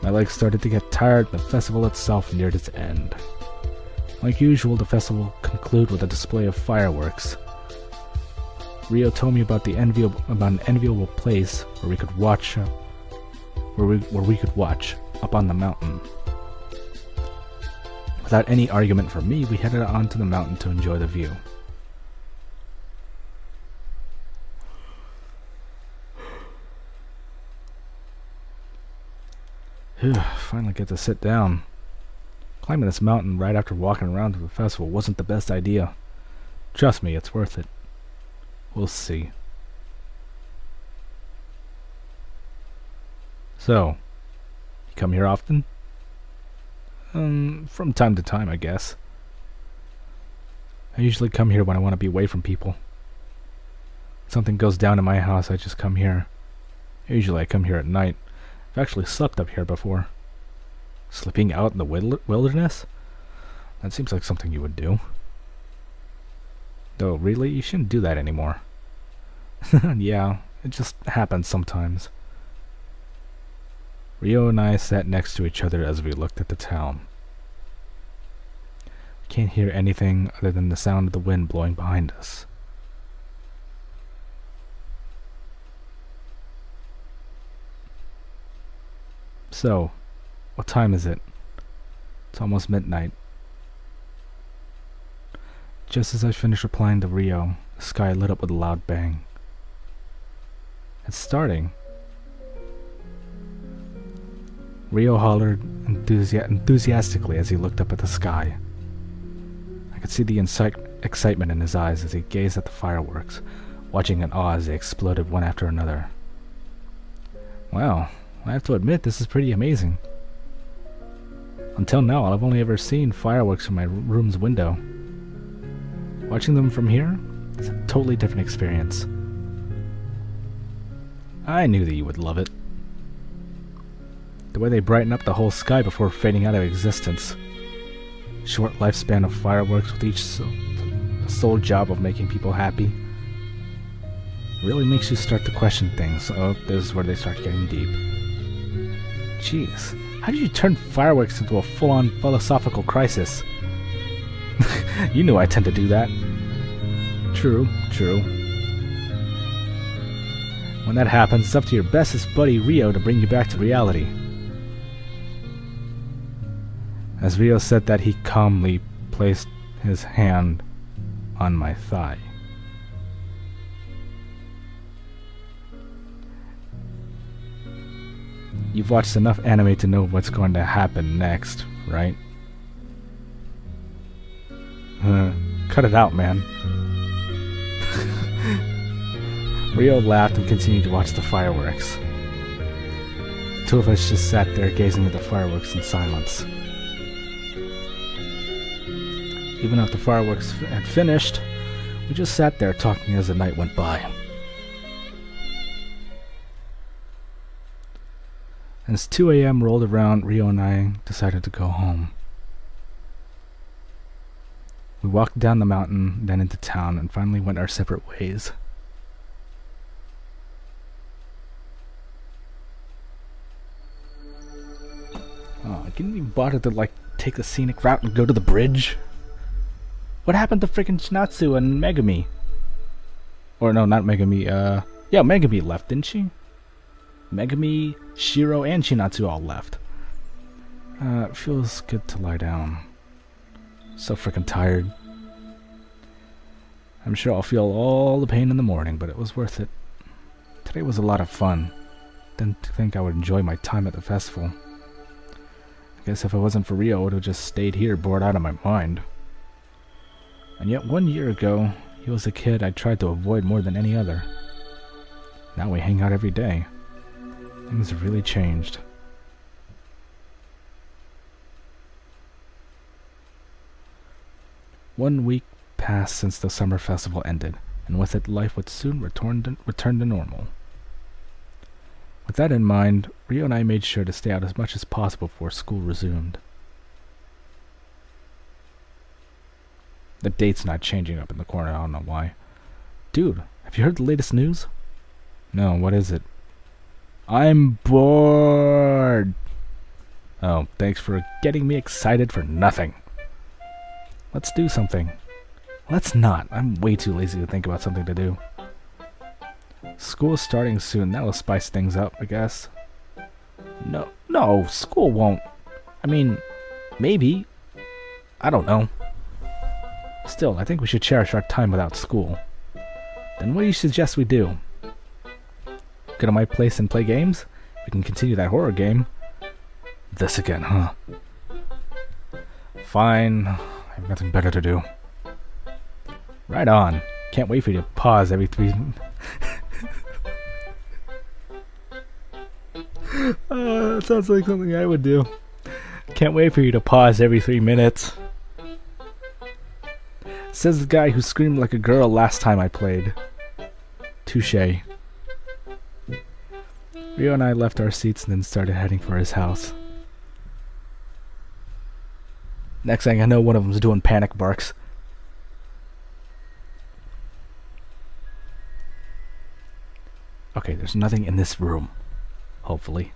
My legs started to get tired and the festival itself neared its end. Like usual, the festival concluded with a display of fireworks. Rio told me about an enviable place where we could watch up on the mountain. Without any argument from me, we headed on to the mountain to enjoy the view. Finally get to sit down. Climbing this mountain right after walking around to the festival wasn't the best idea. Trust me, it's worth it. We'll see. So, you come here often? From time to time, I guess. I usually come here when I want to be away from people. If something goes down in my house, I just come here. Usually I come here at night. I've actually slept up here before. Sleeping out in the wilderness? That seems like something you would do. Though, really, you shouldn't do that anymore. Yeah, it just happens sometimes. Rio and I sat next to each other as we looked at the town. We can't hear anything other than the sound of the wind blowing behind us. So, what time is it? It's almost midnight. Just as I finished replying to Rio, the sky lit up with a loud bang. It's starting. Rio hollered enthusiastically as he looked up at the sky. I could see the excitement in his eyes as he gazed at the fireworks, watching in awe as they exploded one after another. Wow, I have to admit this is pretty amazing. Until now, I've only ever seen fireworks from my room's window. Watching them from here is a totally different experience. I knew that you would love it. The way they brighten up the whole sky before fading out of existence. Short lifespan of fireworks with each sole job of making people happy. It really makes you start to question things. Oh, this is where they start getting deep. Jeez, how did you turn fireworks into a full-on philosophical crisis? You knew I tend to do that. True. When that happens, it's up to your bestest buddy Rio to bring you back to reality. As Rio said that, he calmly placed his hand on my thigh. You've watched enough anime to know what's going to happen next, right? Cut it out, man. Rio laughed and continued to watch the fireworks. The two of us just sat there gazing at the fireworks in silence. Even after fireworks had finished, we just sat there talking as the night went by. As 2 a.m. rolled around, Rio and I decided to go home. We walked down the mountain, then into town, and finally went our separate ways. Oh, I couldn't even bother to, like, take the scenic route and go to the bridge. What happened to freaking Shinatsu and Megami? Or no, not Megami, yeah, Megami left, didn't she? Megami, Shiro, and Shinatsu all left. It feels good to lie down. So freaking tired. I'm sure I'll feel all the pain in the morning, but it was worth it. Today was a lot of fun. Didn't think I would enjoy my time at the festival. I guess if it wasn't for Rio, I would have just stayed here bored out of my mind. And yet 1 year ago, he was a kid I tried to avoid more than any other. Now we hang out every day. Things have really changed. One week passed since the summer festival ended, and with it life would soon return to normal. With that in mind, Rio and I made sure to stay out as much as possible before school resumed. The date's not changing up in the corner, I don't know why. Dude, have you heard the latest news? No, what is it? I'm bored! Oh, thanks for getting me excited for nothing. Let's do something. Let's not. I'm way too lazy to think about something to do. School's starting soon. That'll spice things up, I guess. No, school won't. I mean, maybe. I don't know. Still, I think we should cherish our time without school. Then what do you suggest we do? Go to my place and play games? We can continue that horror game. This again, huh? Fine. I have nothing better to do. Right on. Can't wait for you to pause every 3... that sounds like something I would do. Can't wait for you to pause every 3 minutes. Says the guy who screamed like a girl last time I played. Touché. Rio and I left our seats and then started heading for his house. Next thing I know, one of them's doing panic barks. Okay, there's nothing in this room. Hopefully.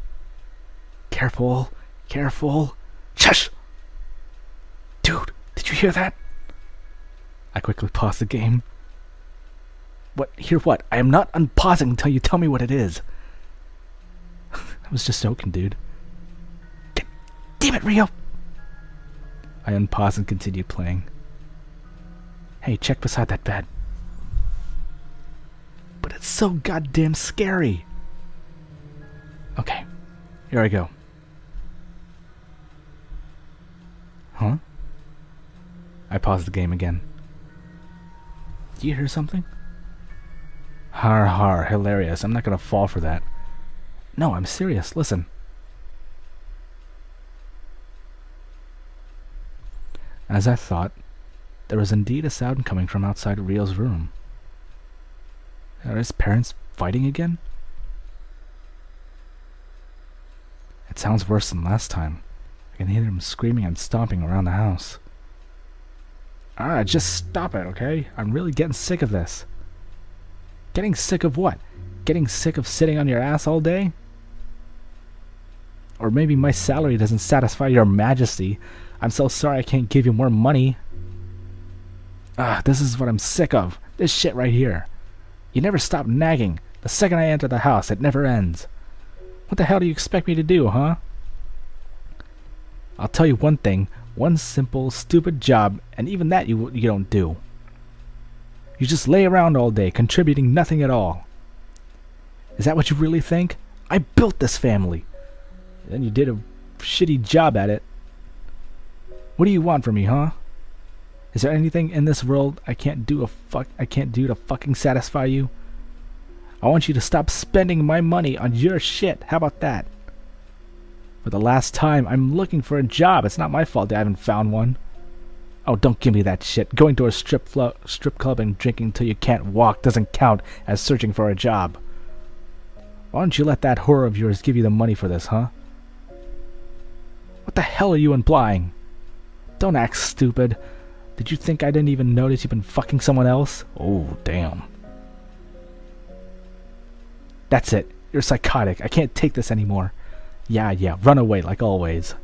Careful. Careful. Shush! Dude, did you hear that? I quickly paused the game. What? Hear what? I am not unpausing until you tell me what it is. I was just joking, dude. Damn it, Rio! I unpaused and continued playing. Hey, check beside that bed. But it's so goddamn scary. Okay, here I go. Huh? I paused the game again. Do you hear something? Har har, hilarious. I'm not gonna fall for that. No, I'm serious. Listen. As I thought, there was indeed a sound coming from outside Rio's room. Are his parents fighting again? It sounds worse than last time. I can hear them screaming and stomping around the house. Just stop it, okay? I'm really getting sick of this. Getting sick of what? Getting sick of sitting on your ass all day? Or maybe my salary doesn't satisfy your majesty. I'm so sorry I can't give you more money. This is what I'm sick of. This shit right here. You never stop nagging. The second I enter the house, it never ends. What the hell do you expect me to do, huh? I'll tell you one thing. One simple, stupid job, and even that you don't do. You just lay around all day, contributing nothing at all. Is that what you really think? I built this family. Then you did a shitty job at it. What do you want from me, huh? Is there anything in this world I can't do to fucking satisfy you? I want you to stop spending my money on your shit. How about that? For the last time, I'm looking for a job. It's not my fault I haven't found one. Oh, don't give me that shit. Going to a strip club and drinking till you can't walk doesn't count as searching for a job. Why don't you let that whore of yours give you the money for this, huh? What the hell are you implying? Don't act stupid. Did you think I didn't even notice you've been fucking someone else? Oh, damn. That's it. You're psychotic. I can't take this anymore. Yeah, run away like always.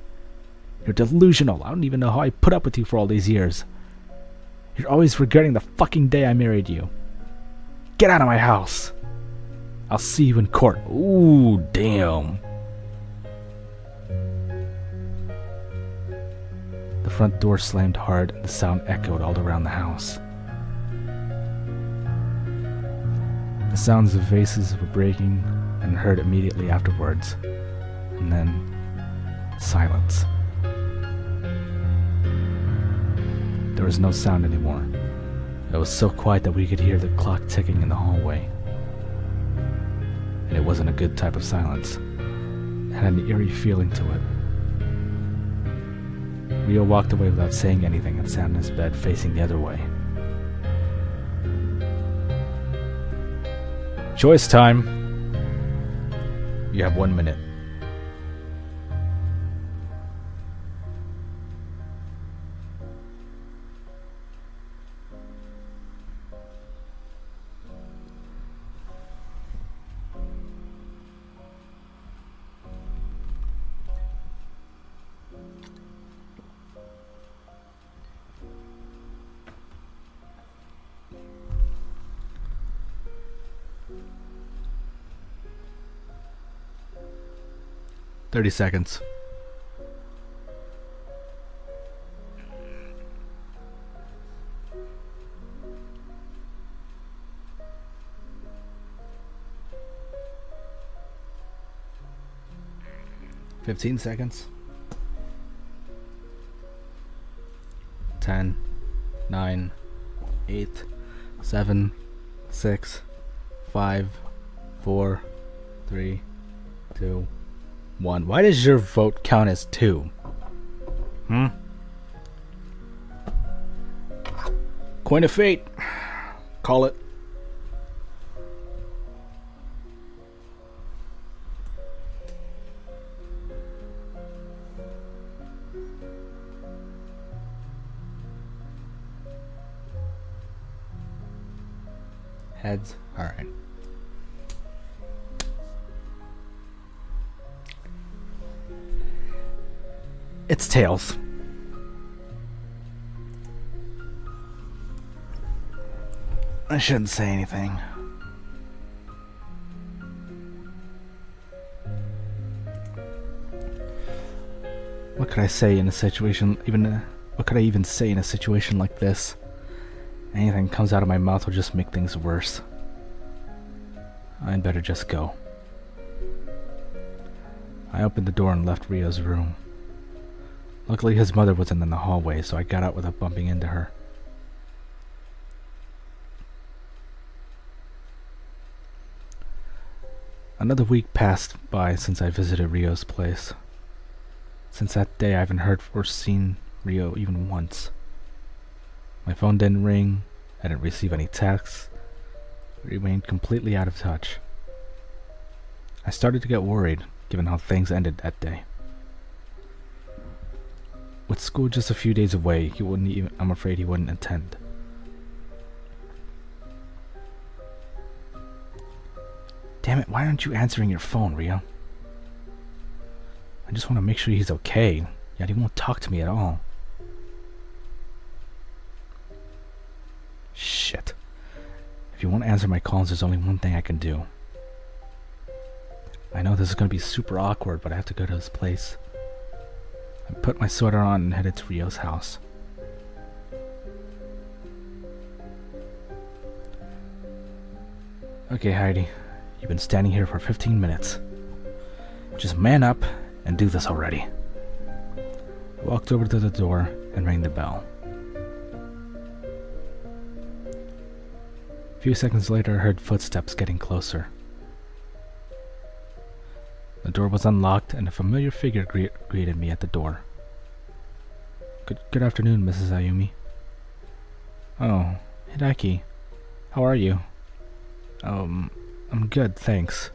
You're delusional. I don't even know how I put up with you for all these years. You're always regretting the fucking day I married you. Get out of my house. I'll see you in court. Ooh, damn. The front door slammed hard and the sound echoed all around the house. The sounds of vases were breaking and heard immediately afterwards. And then silence. There was no sound anymore. It was so quiet that we could hear the clock ticking in the hallway. And it wasn't a good type of silence. It had an eerie feeling to it. Rio walked away without saying anything and sat in his bed facing the other way. Choice time. You have 1 minute. "30 seconds. "15 seconds. 10, 9, 8, 7, 6, 5, 4, 3, 2, 1. Why does your vote count as 2? Coin of fate. Call it. Heads. All right. It's tails. I shouldn't say anything. What could I say in a situation, what could I even say in a situation like this? Anything that comes out of my mouth will just make things worse. I'd better just go. I opened the door and left Rio's room. Luckily his mother wasn't in the hallway, so I got out without bumping into her. Another week passed by since I visited Rio's place. Since that day I haven't heard or seen Rio even once. My phone didn't ring, I didn't receive any texts, I remained completely out of touch. I started to get worried, given how things ended that day. With school just a few days away, I'm afraid he wouldn't attend. Damn it, why aren't you answering your phone, Rio? I just want to make sure he's okay, yet he won't talk to me at all. Shit. If you won't answer my calls, there's only one thing I can do. I know this is going to be super awkward, but I have to go to his place. I put my sweater on and headed to Rio's house. Okay, Heidi. You've been standing here for 15 minutes. Just man up and do this already. I walked over to the door and rang the bell. A few seconds later, I heard footsteps getting closer. The door was unlocked and a familiar figure greeted me at the door. Good afternoon, Mrs. Ayumi. Oh, Hideki. How are you? I'm good, thanks.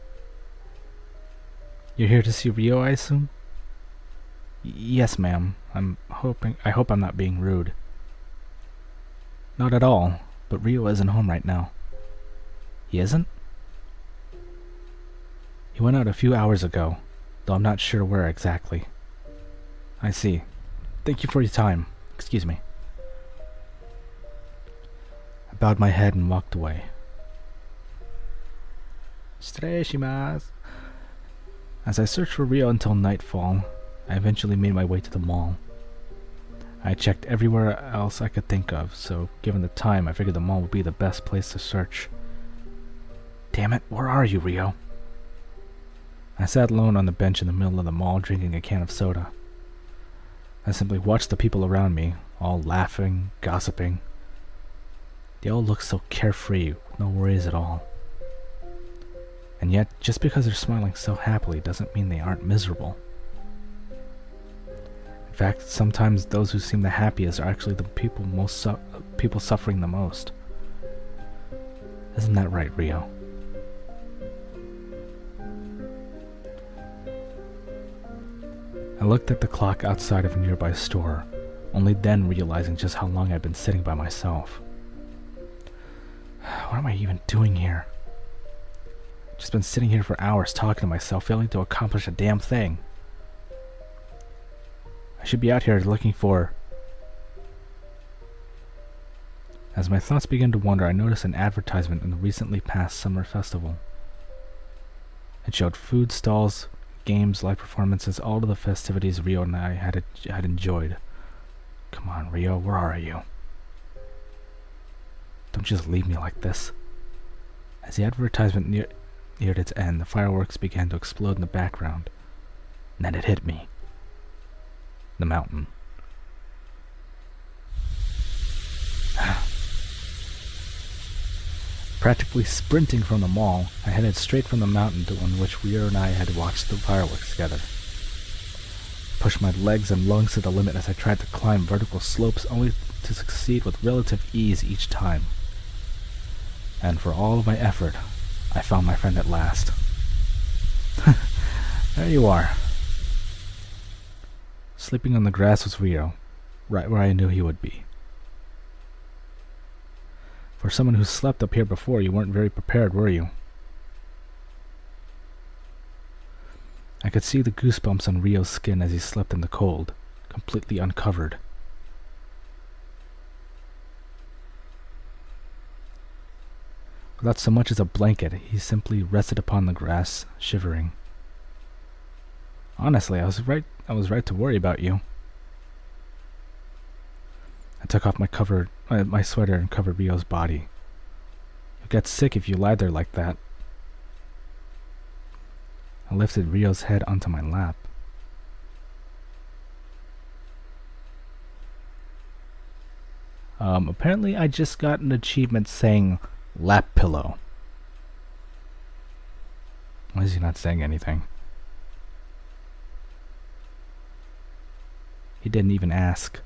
You're here to see Rio, I assume? Yes, ma'am. I hope I'm not being rude. Not at all, but Rio isn't home right now. He isn't? He went out a few hours ago, though I'm not sure where exactly. I see. Thank you for your time. Excuse me. I bowed my head and walked away. Shimasu. As I searched for Rio until nightfall, I eventually made my way to the mall. I checked everywhere else I could think of, so given the time, I figured the mall would be the best place to search. Damn it, where are you, Rio? I sat alone on the bench in the middle of the mall drinking a can of soda. I simply watched the people around me, all laughing, gossiping. They all looked so carefree, with no worries at all. And yet, just because they're smiling so happily doesn't mean they aren't miserable. In fact, sometimes those who seem the happiest are actually the people suffering the most. Isn't that right, Rio? I looked at the clock outside of a nearby store, only then realizing just how long I'd been sitting by myself. What am I even doing here? Just been sitting here for hours talking to myself, failing to accomplish a damn thing. I should be out here looking for... As my thoughts began to wander, I noticed an advertisement in the recently passed summer festival. It showed food stalls, games, live performances, all of the festivities Rio and I had enjoyed. Come on, Rio, where are you? Don't just leave me like this. As the advertisement neared its end, the fireworks began to explode in the background. And then it hit me. The mountain. Practically sprinting from the mall, I headed straight from the mountain to on which Rio and I had watched the fireworks together. Pushed my legs and lungs to the limit as I tried to climb vertical slopes, only to succeed with relative ease each time. And for all of my effort, I found my friend at last. There you are. Sleeping on the grass was Rio, right where I knew he would be. For someone who slept up here before, you weren't very prepared, were you? I could see the goosebumps on Rio's skin as he slept in the cold, completely uncovered. Without so much as a blanket, he simply rested upon the grass, shivering. Honestly, I was right to worry about you. I took off my sweater and covered Rio's body. You'll get sick if you lie there like that. I lifted Rio's head onto my lap. Apparently I just got an achievement saying lap pillow. Why is he not saying anything? He didn't even ask.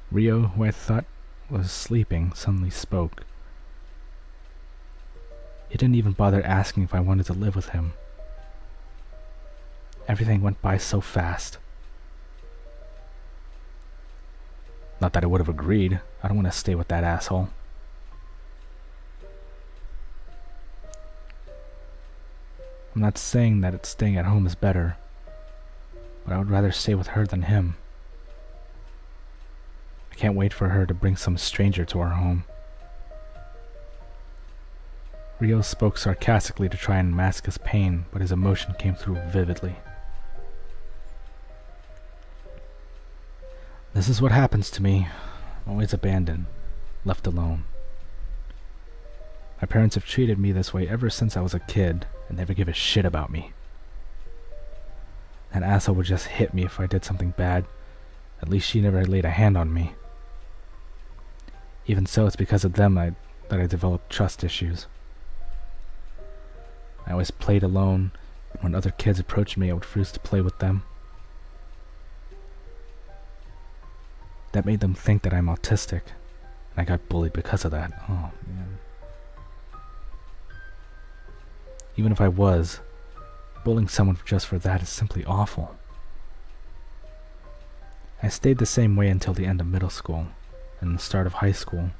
Rio, who I thought was sleeping, suddenly spoke. He didn't even bother asking if I wanted to live with him. Everything went by so fast. Not that I would have agreed. I don't want to stay with that asshole. I'm not saying that staying at home is better, but I would rather stay with her than him. I can't wait for her to bring some stranger to our home. Rio spoke sarcastically to try and mask his pain, but his emotion came through vividly. This is what happens to me. I'm always abandoned, left alone. My parents have treated me this way ever since I was a kid and never give a shit about me. That asshole would just hit me if I did something bad. At least she never laid a hand on me. Even so, it's because of them that I developed trust issues. I always played alone. When other kids approached me, I would refuse to play with them. That made them think that I'm autistic. And I got bullied because of that. Oh, man. Even if I was, bullying someone just for that is simply awful. I stayed the same way until the end of middle school and the start of high school.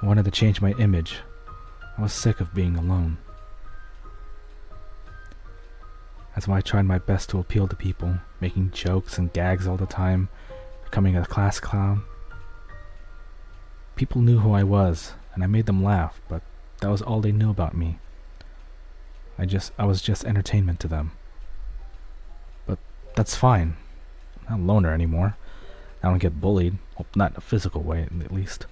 I wanted to change my image. I was sick of being alone. That's why I tried my best to appeal to people, making jokes and gags all the time, becoming a class clown. People knew who I was, and I made them laugh, but that was all they knew about me. I was just entertainment to them. But that's fine. I'm not a loner anymore. I don't get bullied. Well, not in a physical way, at least.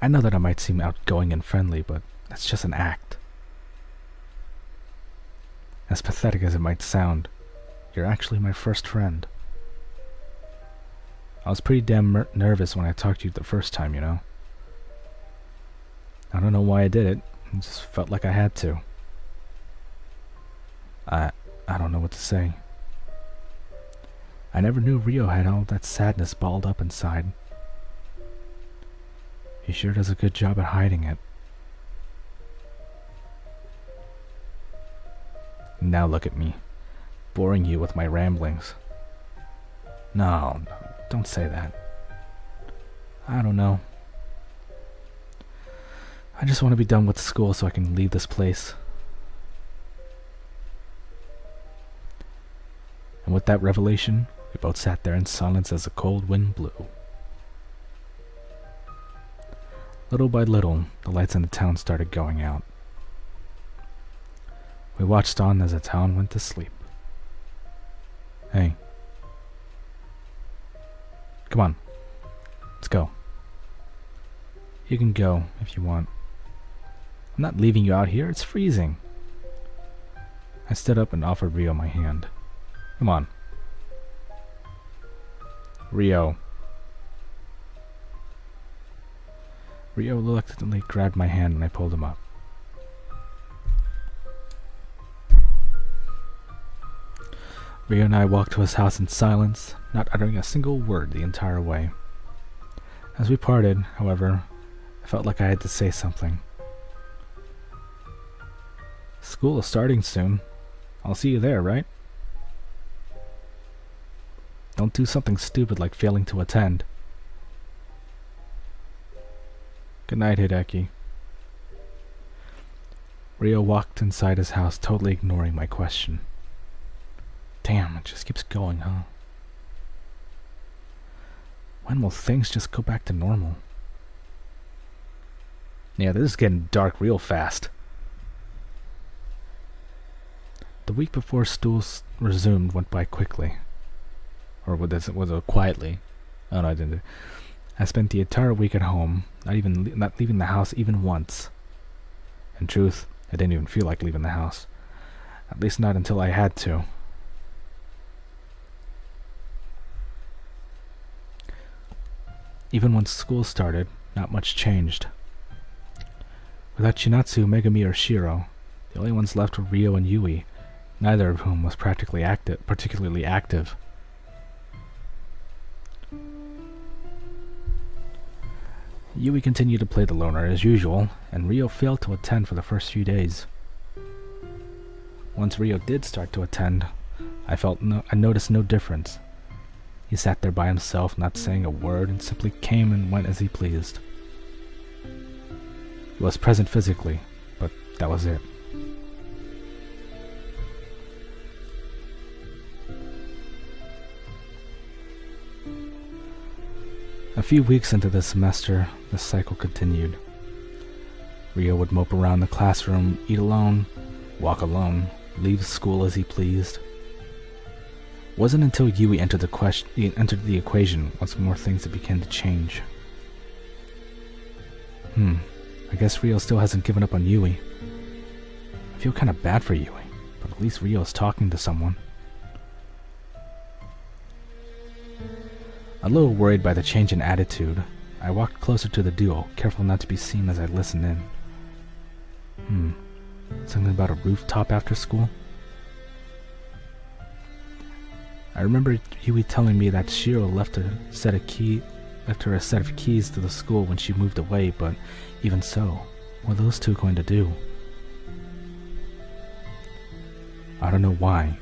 I know that I might seem outgoing and friendly, but that's just an act. As pathetic as it might sound, you're actually my first friend. I was pretty damn nervous when I talked to you the first time, you know. I don't know why I did it. It just felt like I had to. I don't know what to say. I never knew Rio had all that sadness balled up inside. He sure does a good job at hiding it. Now look at me, boring you with my ramblings. No, don't say that. I don't know. I just want to be done with school so I can leave this place. And with that revelation, we both sat there in silence as the cold wind blew. Little by little, the lights in the town started going out. We watched on as the town went to sleep. Hey. Come on. Let's go. You can go if you want. I'm not leaving you out here. It's freezing. I stood up and offered Rio my hand. Come on. Rio. Rio reluctantly grabbed my hand and I pulled him up. Rio and I walked to his house in silence, not uttering a single word the entire way. As we parted, however, I felt like I had to say something. School is starting soon. I'll see you there, right? Don't do something stupid like failing to attend. Good night, Hideki. Rio walked inside his house, totally ignoring my question. Damn, it just keeps going, huh? When will things just go back to normal? Yeah, this is getting dark real fast. The week before school resumed went by quickly. Or was it quietly? Oh no, I didn't. I spent the entire week at home, not leaving the house even once. In truth, I didn't even feel like leaving the house. At least not until I had to. Even once school started, not much changed. Without Chinatsu, Megami, or Shiro, the only ones left were Rio and Yui, neither of whom was particularly active. Yui continued to play the loner as usual, and Rio failed to attend for the first few days. Once Rio did start to attend, I noticed no difference. He sat there by himself, not saying a word, and simply came and went as he pleased. He was present physically, but that was it. A few weeks into the semester, the cycle continued. Rio would mope around the classroom, eat alone, walk alone, leave school as he pleased. It wasn't until Yui entered the equation once more things began to change. I guess Rio still hasn't given up on Yui. I feel kind of bad for Yui, but at least Rio is talking to someone. A little worried by the change in attitude, I walked closer to the duo, careful not to be seen as I listened in. Something about a rooftop after school? I remember Yui telling me that Shiro left her a set of keys to the school when she moved away, but even so, what are those two going to do? I don't know why,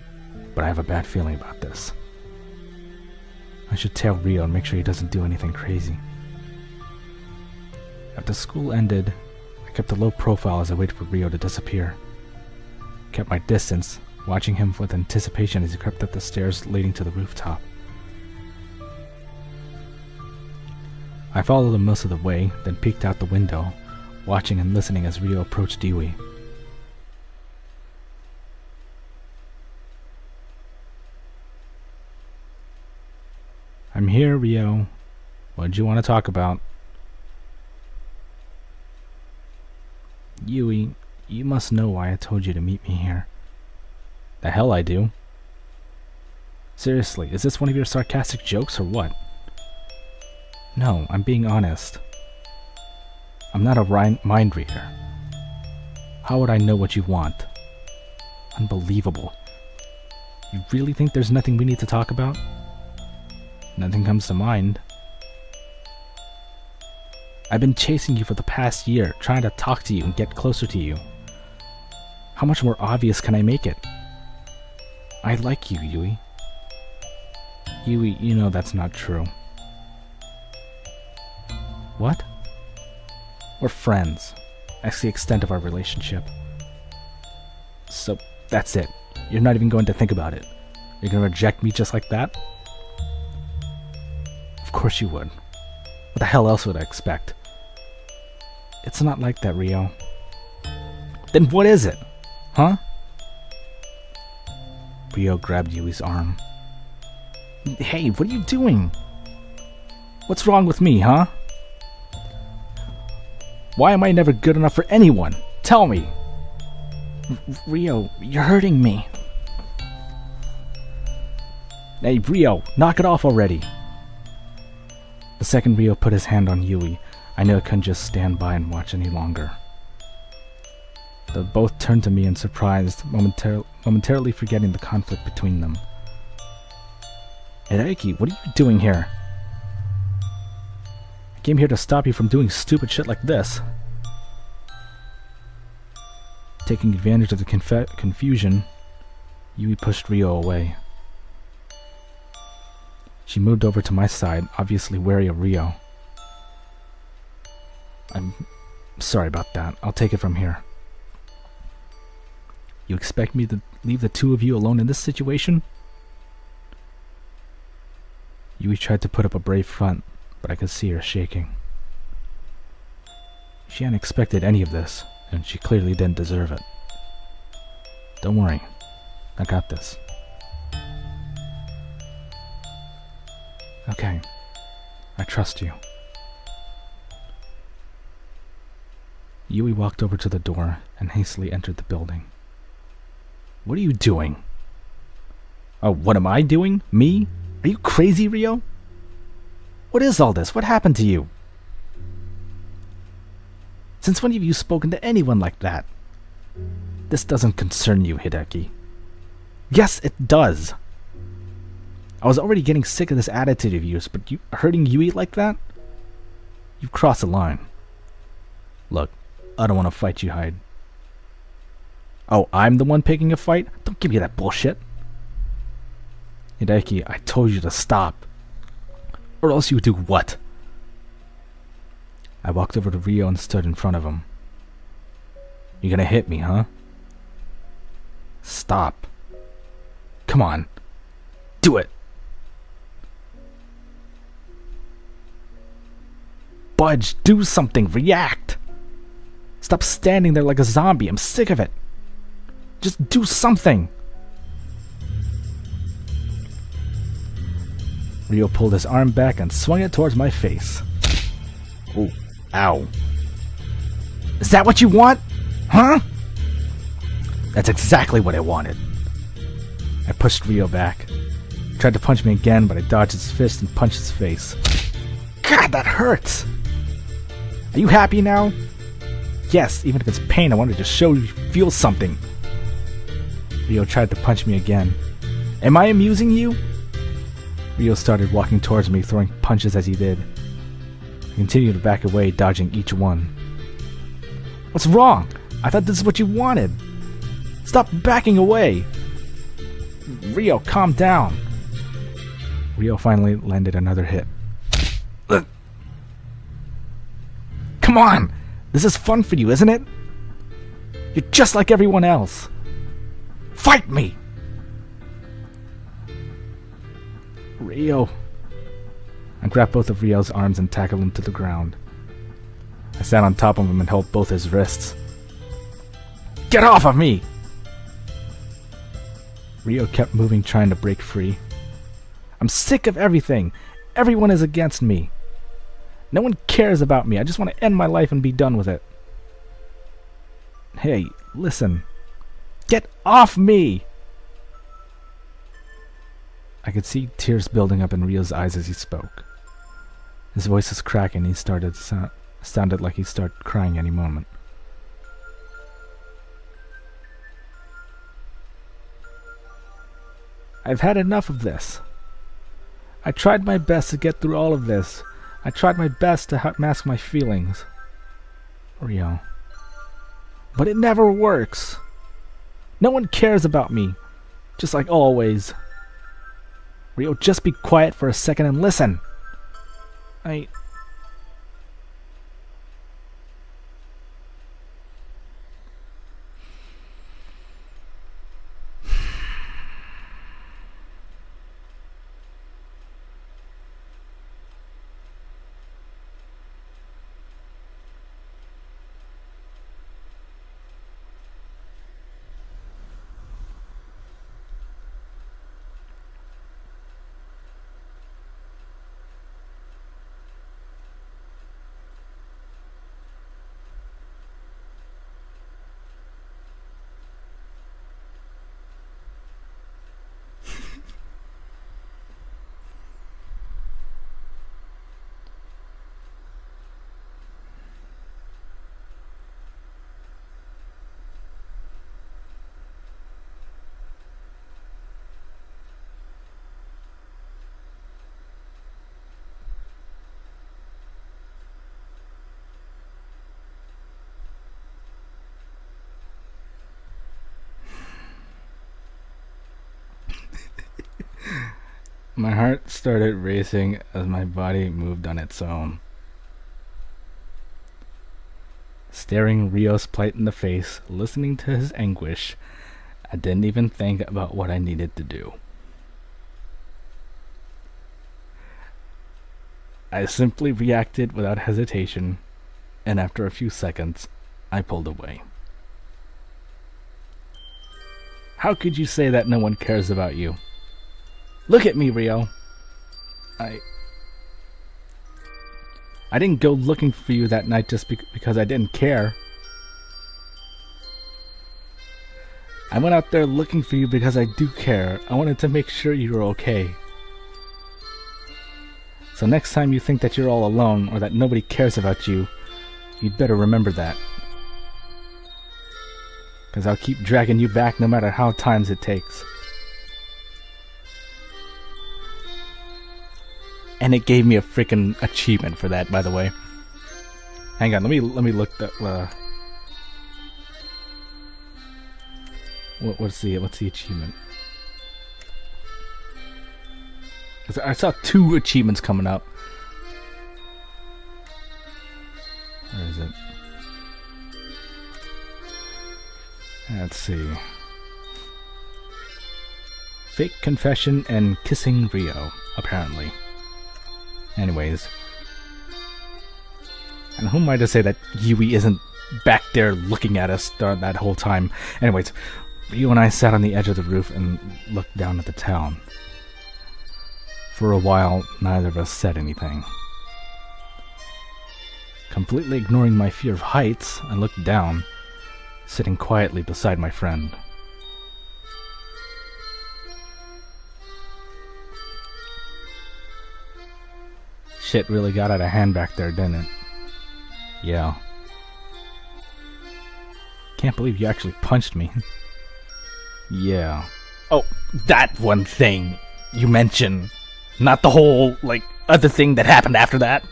but I have a bad feeling about this. I should tell Ryo and make sure he doesn't do anything crazy. After school ended, I kept a low profile as I waited for Ryo to disappear. Kept my distance, watching him with anticipation as he crept up the stairs leading to the rooftop. I followed him most of the way, then peeked out the window, watching and listening as Ryo approached Yui. I'm here, Ryo. What do you want to talk about? Yui, you must know why I told you to meet me here. The hell I do. Seriously, is this one of your sarcastic jokes or what? No, I'm being honest. I'm not a mind reader. How would I know what you want? Unbelievable. You really think there's nothing we need to talk about? Nothing comes to mind. I've been chasing you for the past year, trying to talk to you and get closer to you. How much more obvious can I make it? I like you, Yui. Yui, you know that's not true. What? We're friends. That's the extent of our relationship. So, that's it. You're not even going to think about it. You're gonna reject me just like that? Of course you would. What the hell else would I expect? It's not like that, Ryo. Then what is it? Huh? Ryo grabbed Yui's arm. Hey, what are you doing? What's wrong with me, huh? Why am I never good enough for anyone? Tell me! Ryo, you're hurting me. Hey, Ryo, knock it off already. The second Ryo put his hand on Yui, I knew I couldn't just stand by and watch any longer. They both turned to me in surprise, momentarily forgetting the conflict between them. Hideki, what are you doing here? I came here to stop you from doing stupid shit like this. Taking advantage of the confusion, Yui pushed Ryo away. She moved over to my side, obviously wary of Ryo. I'm sorry about that. I'll take it from here. You expect me to leave the two of you alone in this situation? Yui tried to put up a brave front, but I could see her shaking. She hadn't expected any of this, and she clearly didn't deserve it. Don't worry. I got this. Okay. I trust you. Yui walked over to the door and hastily entered the building. What are you doing? Oh, what am I doing? Me? Are you crazy, Ryo? What is all this? What happened to you? Since when have you spoken to anyone like that? This doesn't concern you, Hideki. Yes, it does. I was already getting sick of this attitude of yours, but you hurting Yui like that? You've crossed the line. Look, I don't want to fight you, Hyde. Oh, I'm the one picking a fight? Don't give me that bullshit. Hideki, I told you to stop. Or else you would do what? I walked over to Ryo and stood in front of him. You gonna hit me, huh? Stop. Come on. Do it. Budge, do something. React. Stop standing there like a zombie. I'm sick of it. Just do something. Ryo pulled his arm back and swung it towards my face. Ooh. Ow. Is that what you want? Huh? That's exactly what I wanted. I pushed Ryo back. He tried to punch me again, but I dodged his fist and punched his face. God, that hurts! Are you happy now? Yes, even if it's pain, I wanted to show you feel something. Ryo tried to punch me again. Am I amusing you? Rio started walking towards me, throwing punches as he did. I continued to back away, dodging each one. What's wrong? I thought this is what you wanted. Stop backing away. Rio, calm down. Rio finally landed another hit. Ugh. Come on! This is fun for you, isn't it? You're just like everyone else. Fight me! Rio. I grabbed both of Rio's arms and tackled him to the ground. I sat on top of him and held both his wrists. Get off of me! Rio kept moving, trying to break free. I'm sick of everything. Everyone is against me. No one cares about me. I just want to end my life and be done with it. Hey, listen. Get off me! I could see tears building up in Rio's eyes as he spoke. His voice was cracking. He sounded like he'd start crying any moment. I've had enough of this. I tried my best to get through all of this. I tried my best to mask my feelings. Rio. But it never works. No one cares about me. Just like always. Rio, just be quiet for a second and listen. My heart started racing as my body moved on its own. Staring Rio's plight in the face, listening to his anguish, I didn't even think about what I needed to do. I simply reacted without hesitation, and after a few seconds, I pulled away. How could you say that no one cares about you? Look at me, Rio. I didn't go looking for you that night just because I didn't care. I went out there looking for you because I do care. I wanted to make sure you were okay. So next time you think that you're all alone or that nobody cares about you, you'd better remember that. Because I'll keep dragging you back no matter how times it takes. And it gave me a freaking achievement for that, by the way. Hang on, let me look that. What's the achievement? I saw 2 achievements coming up. Where is it? Let's see. Fake confession and kissing Rio, apparently. Anyways. And who am I to say that Yui isn't back there looking at us that whole time? Anyways, Rio and I sat on the edge of the roof and looked down at the town. For a while, neither of us said anything. Completely ignoring my fear of heights, I looked down, sitting quietly beside my friend. Shit really got out of hand back there, didn't it? Yeah. Can't believe you actually punched me. Yeah. Oh, that one thing you mentioned. Not the whole, like, other thing that happened after that.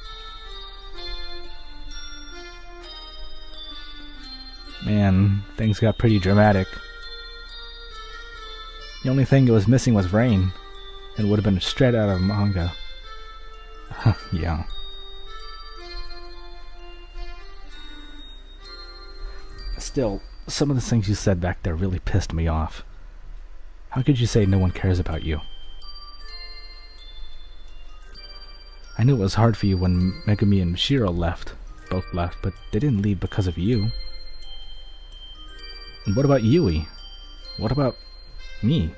Man, things got pretty dramatic. The only thing it was missing was rain. It would have been straight out of manga. Yeah. Still, some of the things you said back there really pissed me off. How could you say no one cares about you? I knew it was hard for you when Megumi and Shiro both left, but they didn't leave because of you. And what about Yui? What about me?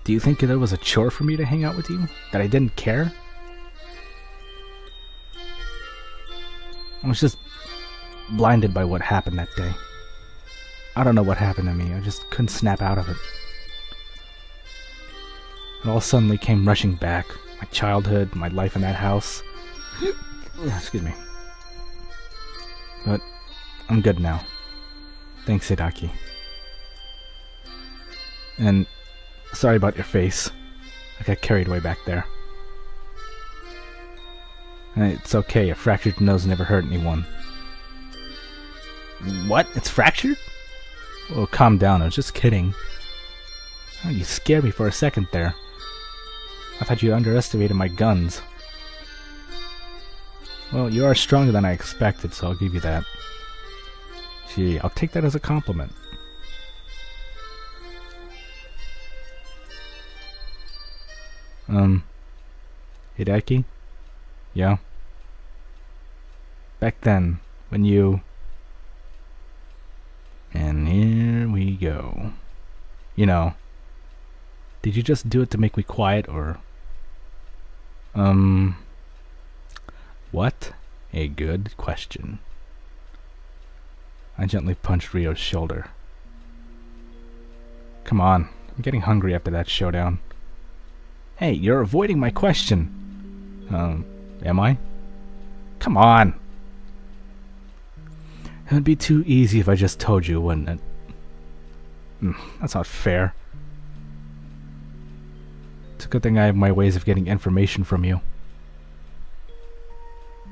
Do you think that it was a chore for me to hang out with you? That I didn't care? I was just blinded by what happened that day. I don't know what happened to me. I just couldn't snap out of it. It all suddenly came rushing back. My childhood, my life in that house. Excuse me. But I'm good now. Thanks, Hidaki. And sorry about your face. I got carried away back there. It's okay, a fractured nose never hurt anyone. What? It's fractured? Oh, calm down, I was just kidding. Oh, you scared me for a second there. I thought you underestimated my guns. Well, you are stronger than I expected, so I'll give you that. Gee, I'll take that as a compliment. Hideki? Yeah? Back then, when you... And here we go. You know, did you just do it to make me quiet, or... What? A good question. I gently punched Ryo's shoulder. Come on, I'm getting hungry after that showdown. Hey, you're avoiding my question. Am I? Come on! It would be too easy if I just told you, wouldn't it? That's not fair. It's a good thing I have my ways of getting information from you.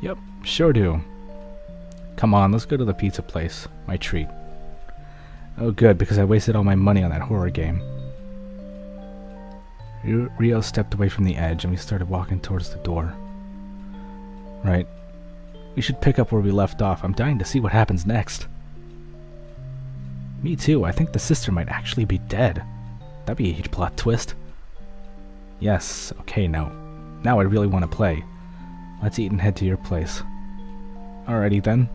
Yep, sure do. Come on, let's go to the pizza place. My treat. Oh good, because I wasted all my money on that horror game. Ryo stepped away from the edge and we started walking towards the door. Right. We should pick up where we left off. I'm dying to see what happens next. Me too. I think the sister might actually be dead. That'd be a huge plot twist. Yes. Okay, now I really want to play. Let's eat and head to your place. Alrighty then.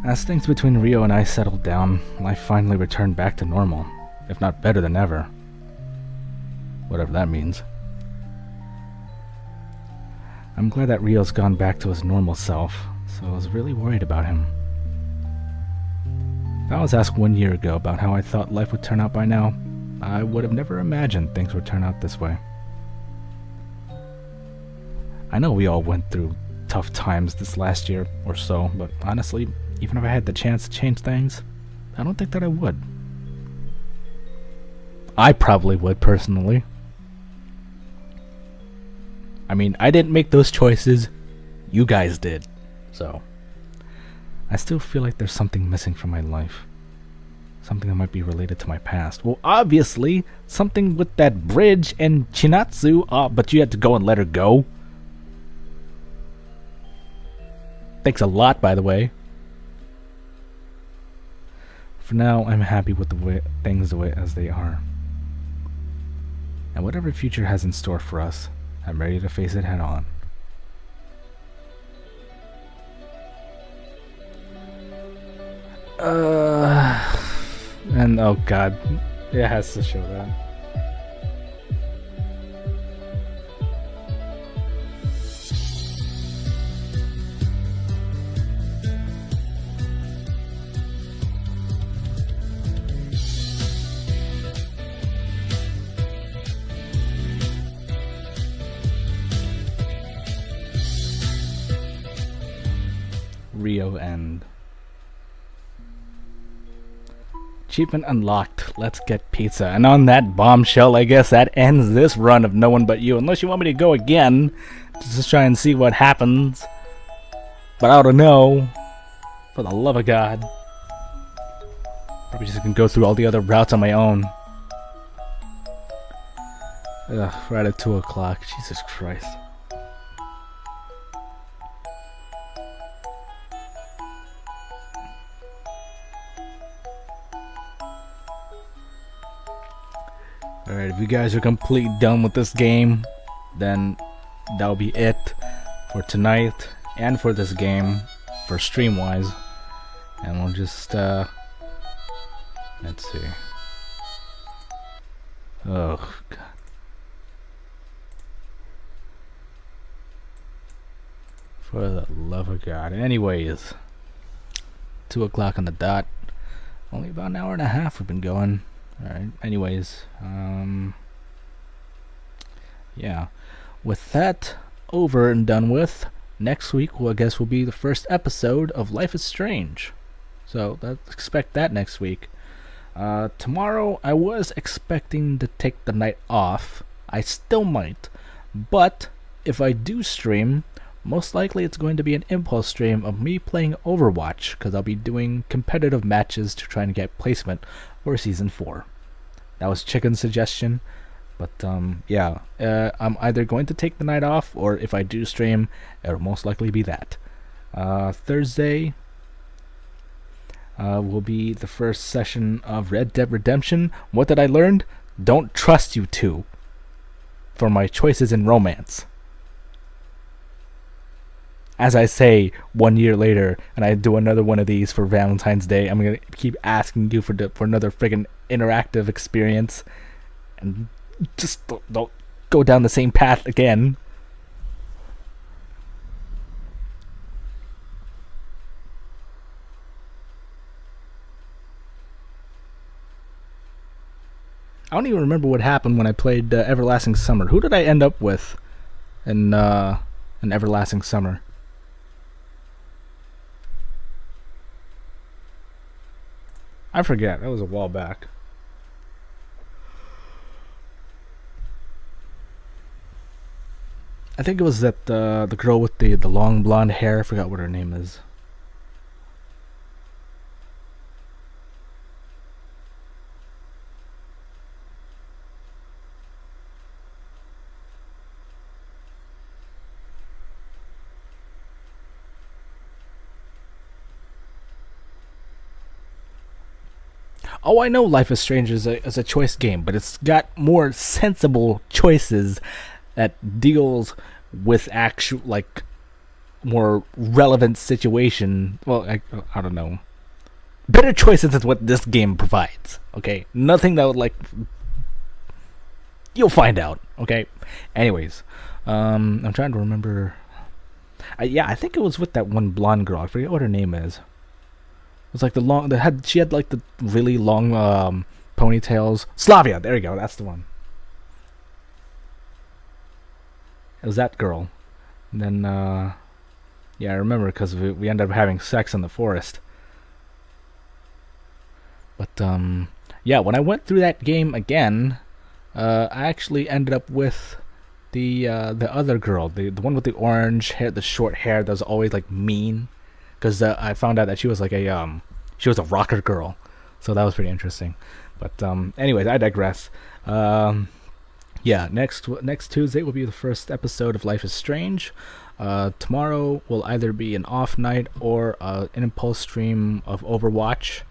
As things between Ryo and I settled down, life finally returned back to normal, if not better than ever. Whatever that means. I'm glad that Ryo's gone back to his normal self, so I was really worried about him. If I was asked 1 year ago about how I thought life would turn out by now, I would have never imagined things would turn out this way. I know we all went through tough times this last year or so, but honestly, even if I had the chance to change things, I don't think that I would. I probably would, personally. I mean, I didn't make those choices. You guys did. So, I still feel like there's something missing from my life. Something that might be related to my past. Well, obviously, something with that bridge and Chinatsu, but you had to go and let her go. Thanks a lot, by the way. For now, I'm happy with things as they are. And whatever future has in store for us, I'm ready to face it head on. And oh god, it has to show that. Rio End. Achievement unlocked. Let's get pizza. And on that bombshell, I guess that ends this run of No One But You. Unless you want me to go again, just try and see what happens. But I don't know. For the love of God. Probably just gonna go through all the other routes on my own. Ugh, right at 2 o'clock. Jesus Christ. Alright, if you guys are completely done with this game, then that'll be it for tonight and for this game, for stream-wise. And we'll just, let's see. Oh, God. For the love of God. Anyways, 2 o'clock on the dot. Only about an hour and a half we've been going. Alright, anyways, yeah. With that over and done with, next week, well, I guess, will be the first episode of Life is Strange. So, expect that next week. Tomorrow, I was expecting to take the night off. I still might. But, if I do stream, most likely it's going to be an impulse stream of me playing Overwatch, because I'll be doing competitive matches to try and get placement for Season 4. That was Chicken's suggestion, but yeah, I'm either going to take the night off, or if I do stream, it'll most likely be that. Thursday will be the first session of Red Dead Redemption. What did I learn? Don't trust you two for my choices in romance. As I say, 1 year later, and I do another one of these for Valentine's Day, I'm gonna keep asking you for another friggin' interactive experience, and just don't go down the same path again. I don't even remember what happened when I played Everlasting Summer. Who did I end up with in Everlasting Summer? I forget. That was a while back. I think it was that the girl with the long blonde hair. I forgot what her name is. Oh, I know Life is Strange is a choice game, but it's got more sensible choices that deals with actual, like, more relevant situation. Well, I don't know. Better choices is what this game provides, okay? Nothing that would, like... You'll find out, okay? Anyways, I'm trying to remember... yeah, I think it was with that one blonde girl. I forget what her name is. It was like she had like the really long ponytails. Slavia, there you go, that's the one. It was that girl. And then, yeah, I remember because we ended up having sex in the forest. But, yeah, when I went through that game again, I actually ended up with the other girl, the one with the orange hair, the short hair that was always like mean. Because I found out that she was like she was a rocker girl, so that was pretty interesting. But anyways, I digress. Yeah, next Tuesday will be the first episode of Life is Strange. Tomorrow will either be an off night or an impulse stream of Overwatch.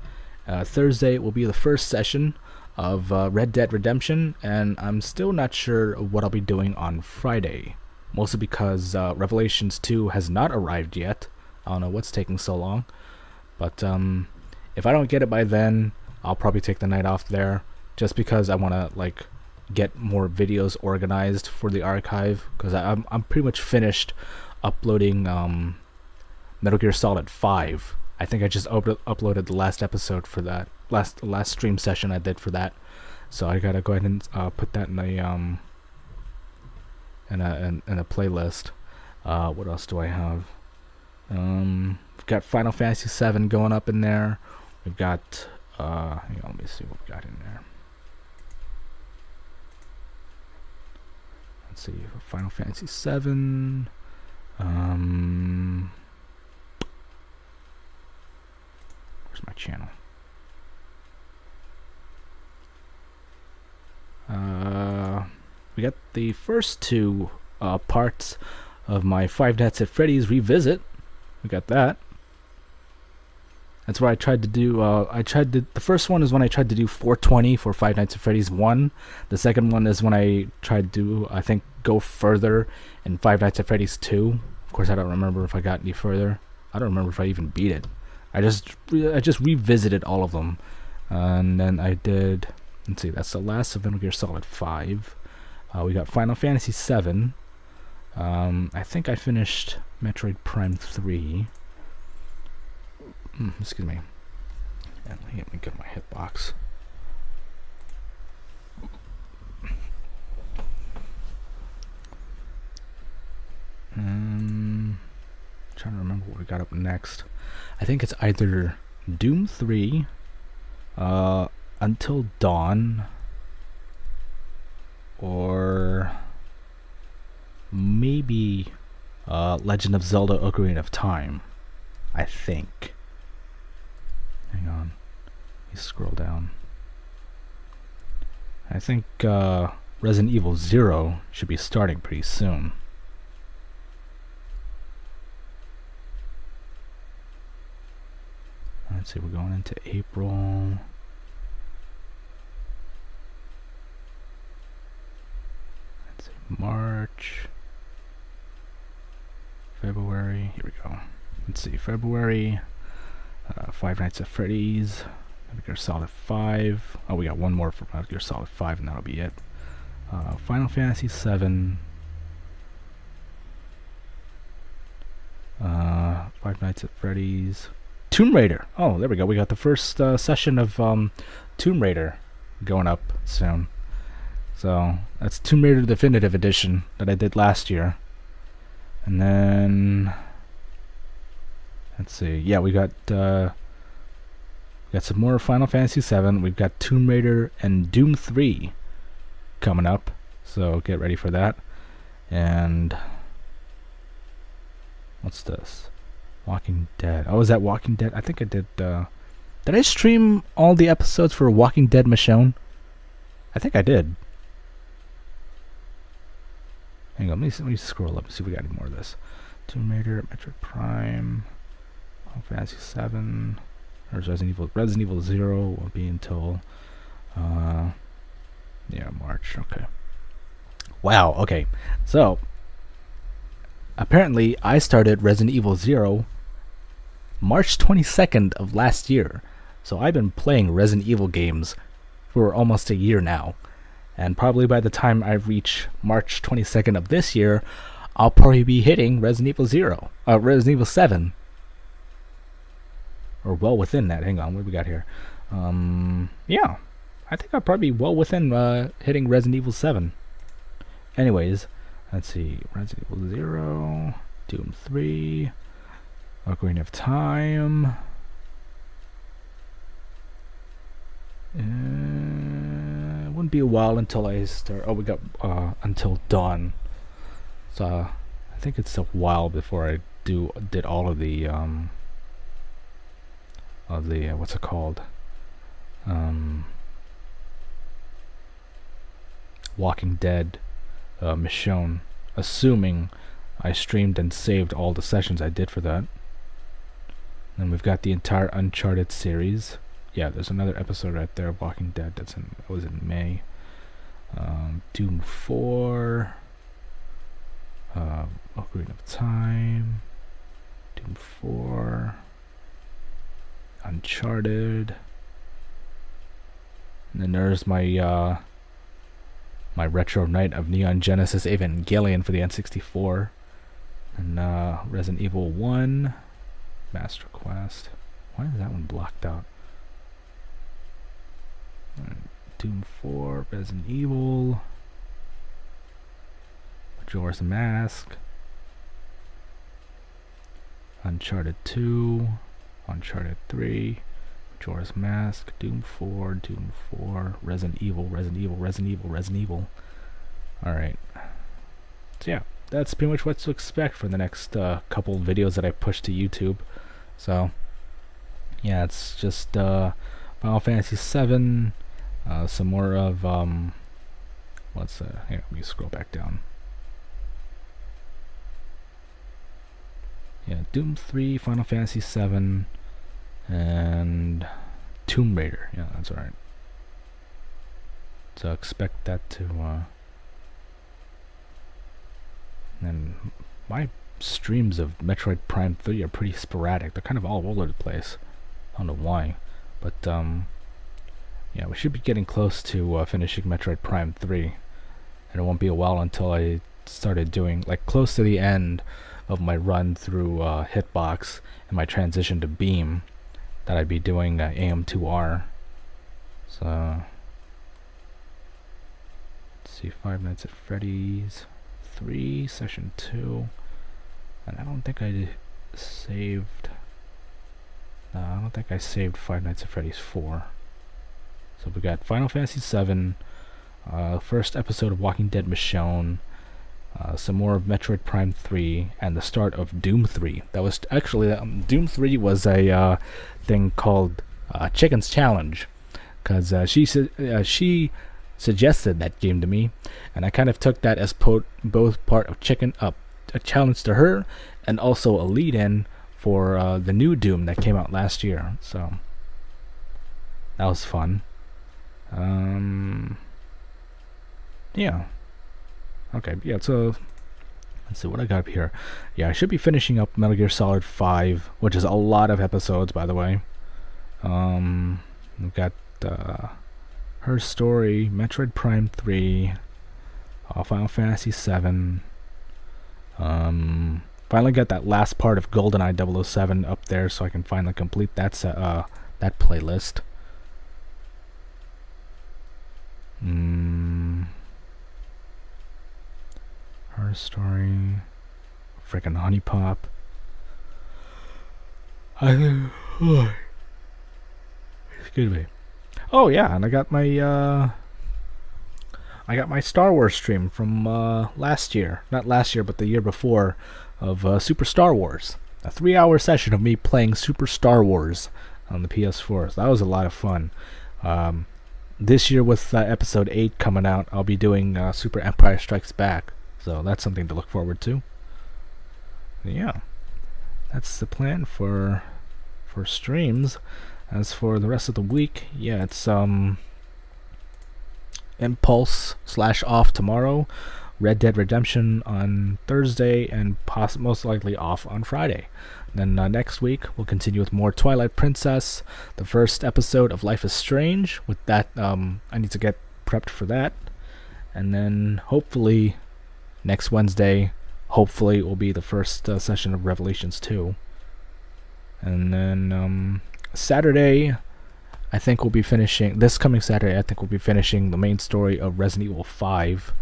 Thursday will be the first session of Red Dead Redemption, and I'm still not sure what I'll be doing on Friday. Mostly because Revelations 2 has not arrived yet. I don't know what's taking so long. But if I don't get it by then, I'll probably take the night off there. Just because I want to, like, get more videos organized for the archive. Because I'm pretty much finished uploading Metal Gear Solid 5. I think I just uploaded the last episode for that. Last stream session I did for that. So I gotta go ahead and put that in a playlist. What else do I have? We've got Final Fantasy VII going up in there. We've got hang on, let me see what we've got in there. Let's see, Final Fantasy VII. Where's my channel? We got the first two parts of my Five Nights at Freddy's revisit. We got that. That's where I tried to do. The first one is when I tried to do 420 for Five Nights at Freddy's 1. The second one is when I tried to, I think, go further in Five Nights at Freddy's 2. Of course, I don't remember if I got any further. I don't remember if I even beat it. I just revisited all of them, and then I did. Let's see, that's the last of Metal Gear Solid 5. We got Final Fantasy 7. I think I finished Metroid Prime 3. Excuse me. And let me get my hitbox. Trying to remember what we got up next. I think it's either Doom 3, Until Dawn, or maybe Legend of Zelda: Ocarina of Time. I think. Hang on. Let me scroll down. I think Resident Evil 0 should be starting pretty soon. Let's see, we're going into April. Let's see, March. February. Here we go. Let's see, February. Five Nights at Freddy's. Metal Gear Solid 5. Oh, we got one more for Metal Gear Solid 5, and that'll be it. Final Fantasy 7. Five Nights at Freddy's. Tomb Raider. Oh, there we go. We got the first session of Tomb Raider going up soon. So that's Tomb Raider Definitive Edition that I did last year. And then let's see. Yeah, we got some more Final Fantasy 7. We've got Tomb Raider and Doom 3 coming up. So get ready for that. And what's this? Walking Dead. Oh, is that Walking Dead? I think I did. Did I stream all the episodes for Walking Dead Michonne? I think I did. Hang on, let me scroll up and see if we got any more of this. Tomb Raider, Metroid Prime, Final Fantasy 7. There's Resident Evil 0 won't be until March. Okay. Wow. Okay. So apparently, I started Resident Evil 0 March 22nd of last year. So I've been playing Resident Evil games for almost a year now. And probably by the time I reach March 22nd of this year, I'll probably be hitting Resident Evil 7. Or well within that. Hang on, what do we got here? Yeah. I think I'll probably be well within hitting Resident Evil 7. Anyways, let's see. Resident Evil 0, Doom 3, Ocarina of Time. It wouldn't be a while until I start. Oh, we got Until Dawn. So I think it's a while before I did all of the what's it called? Walking Dead Michonne, assuming I streamed and saved all the sessions I did for that. And we've got the entire Uncharted series. Yeah, there's another episode right there of Walking Dead that was in May. Doom 4, Ocarina of Time, Doom 4, Uncharted, and then there's my my retro night of Neon Genesis Evangelion for the N64, and Resident Evil 1, Master Quest. Why is that one blocked out? Doom 4, Resident Evil, Majora's Mask, Uncharted 2, Uncharted 3, Majora's Mask, Doom 4, Resident Evil. Alright. So yeah, that's pretty much what to expect for the next couple videos that I push to YouTube. So yeah, it's just Final Fantasy 7, some more of here, let me scroll back down. Yeah, Doom 3, Final Fantasy 7, and Tomb Raider. Yeah, that's alright. So expect that to and my streams of Metroid Prime 3 are pretty sporadic. They're kind of all over the place. I don't know why, but yeah, we should be getting close to finishing Metroid Prime 3, and it won't be a while until I started doing, like, close to the end of my run through Hitbox and my transition to Beam, that I'd be doing AM2R. So let's see, Five Nights at Freddy's 3, Session 2, and I don't think I saved. I don't think I saved Five Nights at Freddy's 4. So we got Final Fantasy 7, first episode of Walking Dead Michonne, some more of Metroid Prime 3, and the start of Doom 3. That was actually Doom 3 was a thing called Chicken's Challenge, because she suggested that game to me, and I kind of took that as both part of a challenge to her, and also a lead-in for the new Doom that came out last year. So that was fun. Yeah. Okay, yeah, so let's see what I got up here. Yeah, I should be finishing up Metal Gear Solid 5, which is a lot of episodes, by the way. We've got Her Story, Metroid Prime 3, Final Fantasy 7. Finally got that last part of GoldenEye 007 up there, so I can finally complete that that playlist. Her Story, frickin' Honey Pop. Excuse me. Oh yeah, and I got my Star Wars stream from last year. Not last year, but the year before, of Super Star Wars. A 3-hour session of me playing Super Star Wars on the PS4. So that was a lot of fun. This year with Episode 8 coming out, I'll be doing Super Empire Strikes Back. So that's something to look forward to. Yeah, that's the plan for streams. As for the rest of the week, yeah, it's Impulse /off tomorrow, Red Dead Redemption on Thursday, and most likely off on Friday. Then next week we'll continue with more Twilight Princess, the first episode of Life is Strange. With that, I need to get prepped for that, and then hopefully next Wednesday, hopefully, will be the first session of Revelations 2. And then Saturday, I think we'll be finishing, this coming Saturday, I think we'll be finishing the main story of Resident Evil 5.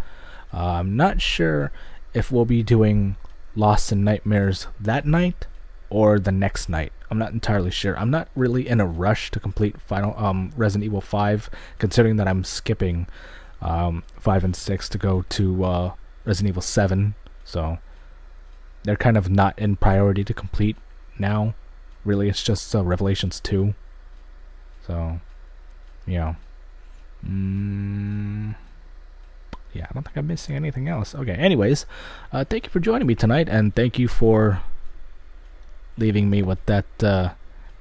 I'm not sure if we'll be doing Lost in Nightmares that night or the next night. I'm not entirely sure. I'm not really in a rush to complete Resident Evil 5, considering that I'm skipping 5 and 6 to go to Resident Evil 7, so they're kind of not in priority to complete now. Really, it's just Revelations 2. So, yeah. Yeah, I don't think I'm missing anything else. Okay, anyways, thank you for joining me tonight, and thank you for leaving me with that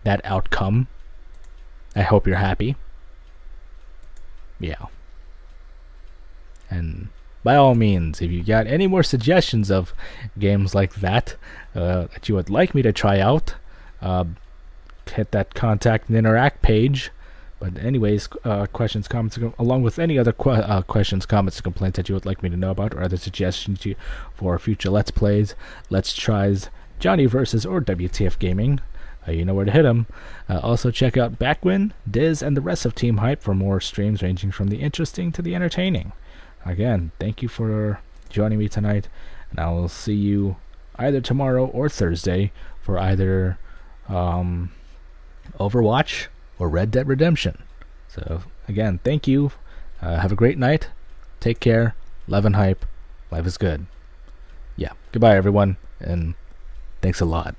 outcome. I hope you're happy. Yeah. And by all means, if you got any more suggestions of games like that that you would like me to try out, hit that contact and interact page. But anyways, questions, comments, along with any other questions, comments, complaints that you would like me to know about, or other suggestions for future Let's Plays, Let's Tries, Johnny Versus, or WTF Gaming, you know where to hit them. Also check out Backwin, Diz, and the rest of Team Hype for more streams ranging from the interesting to the entertaining. Again, thank you for joining me tonight, and I will see you either tomorrow or Thursday for either Overwatch or Red Dead Redemption. So again, thank you. Have a great night. Take care. Love and hype. Life is good. Yeah. Goodbye, everyone, and thanks a lot.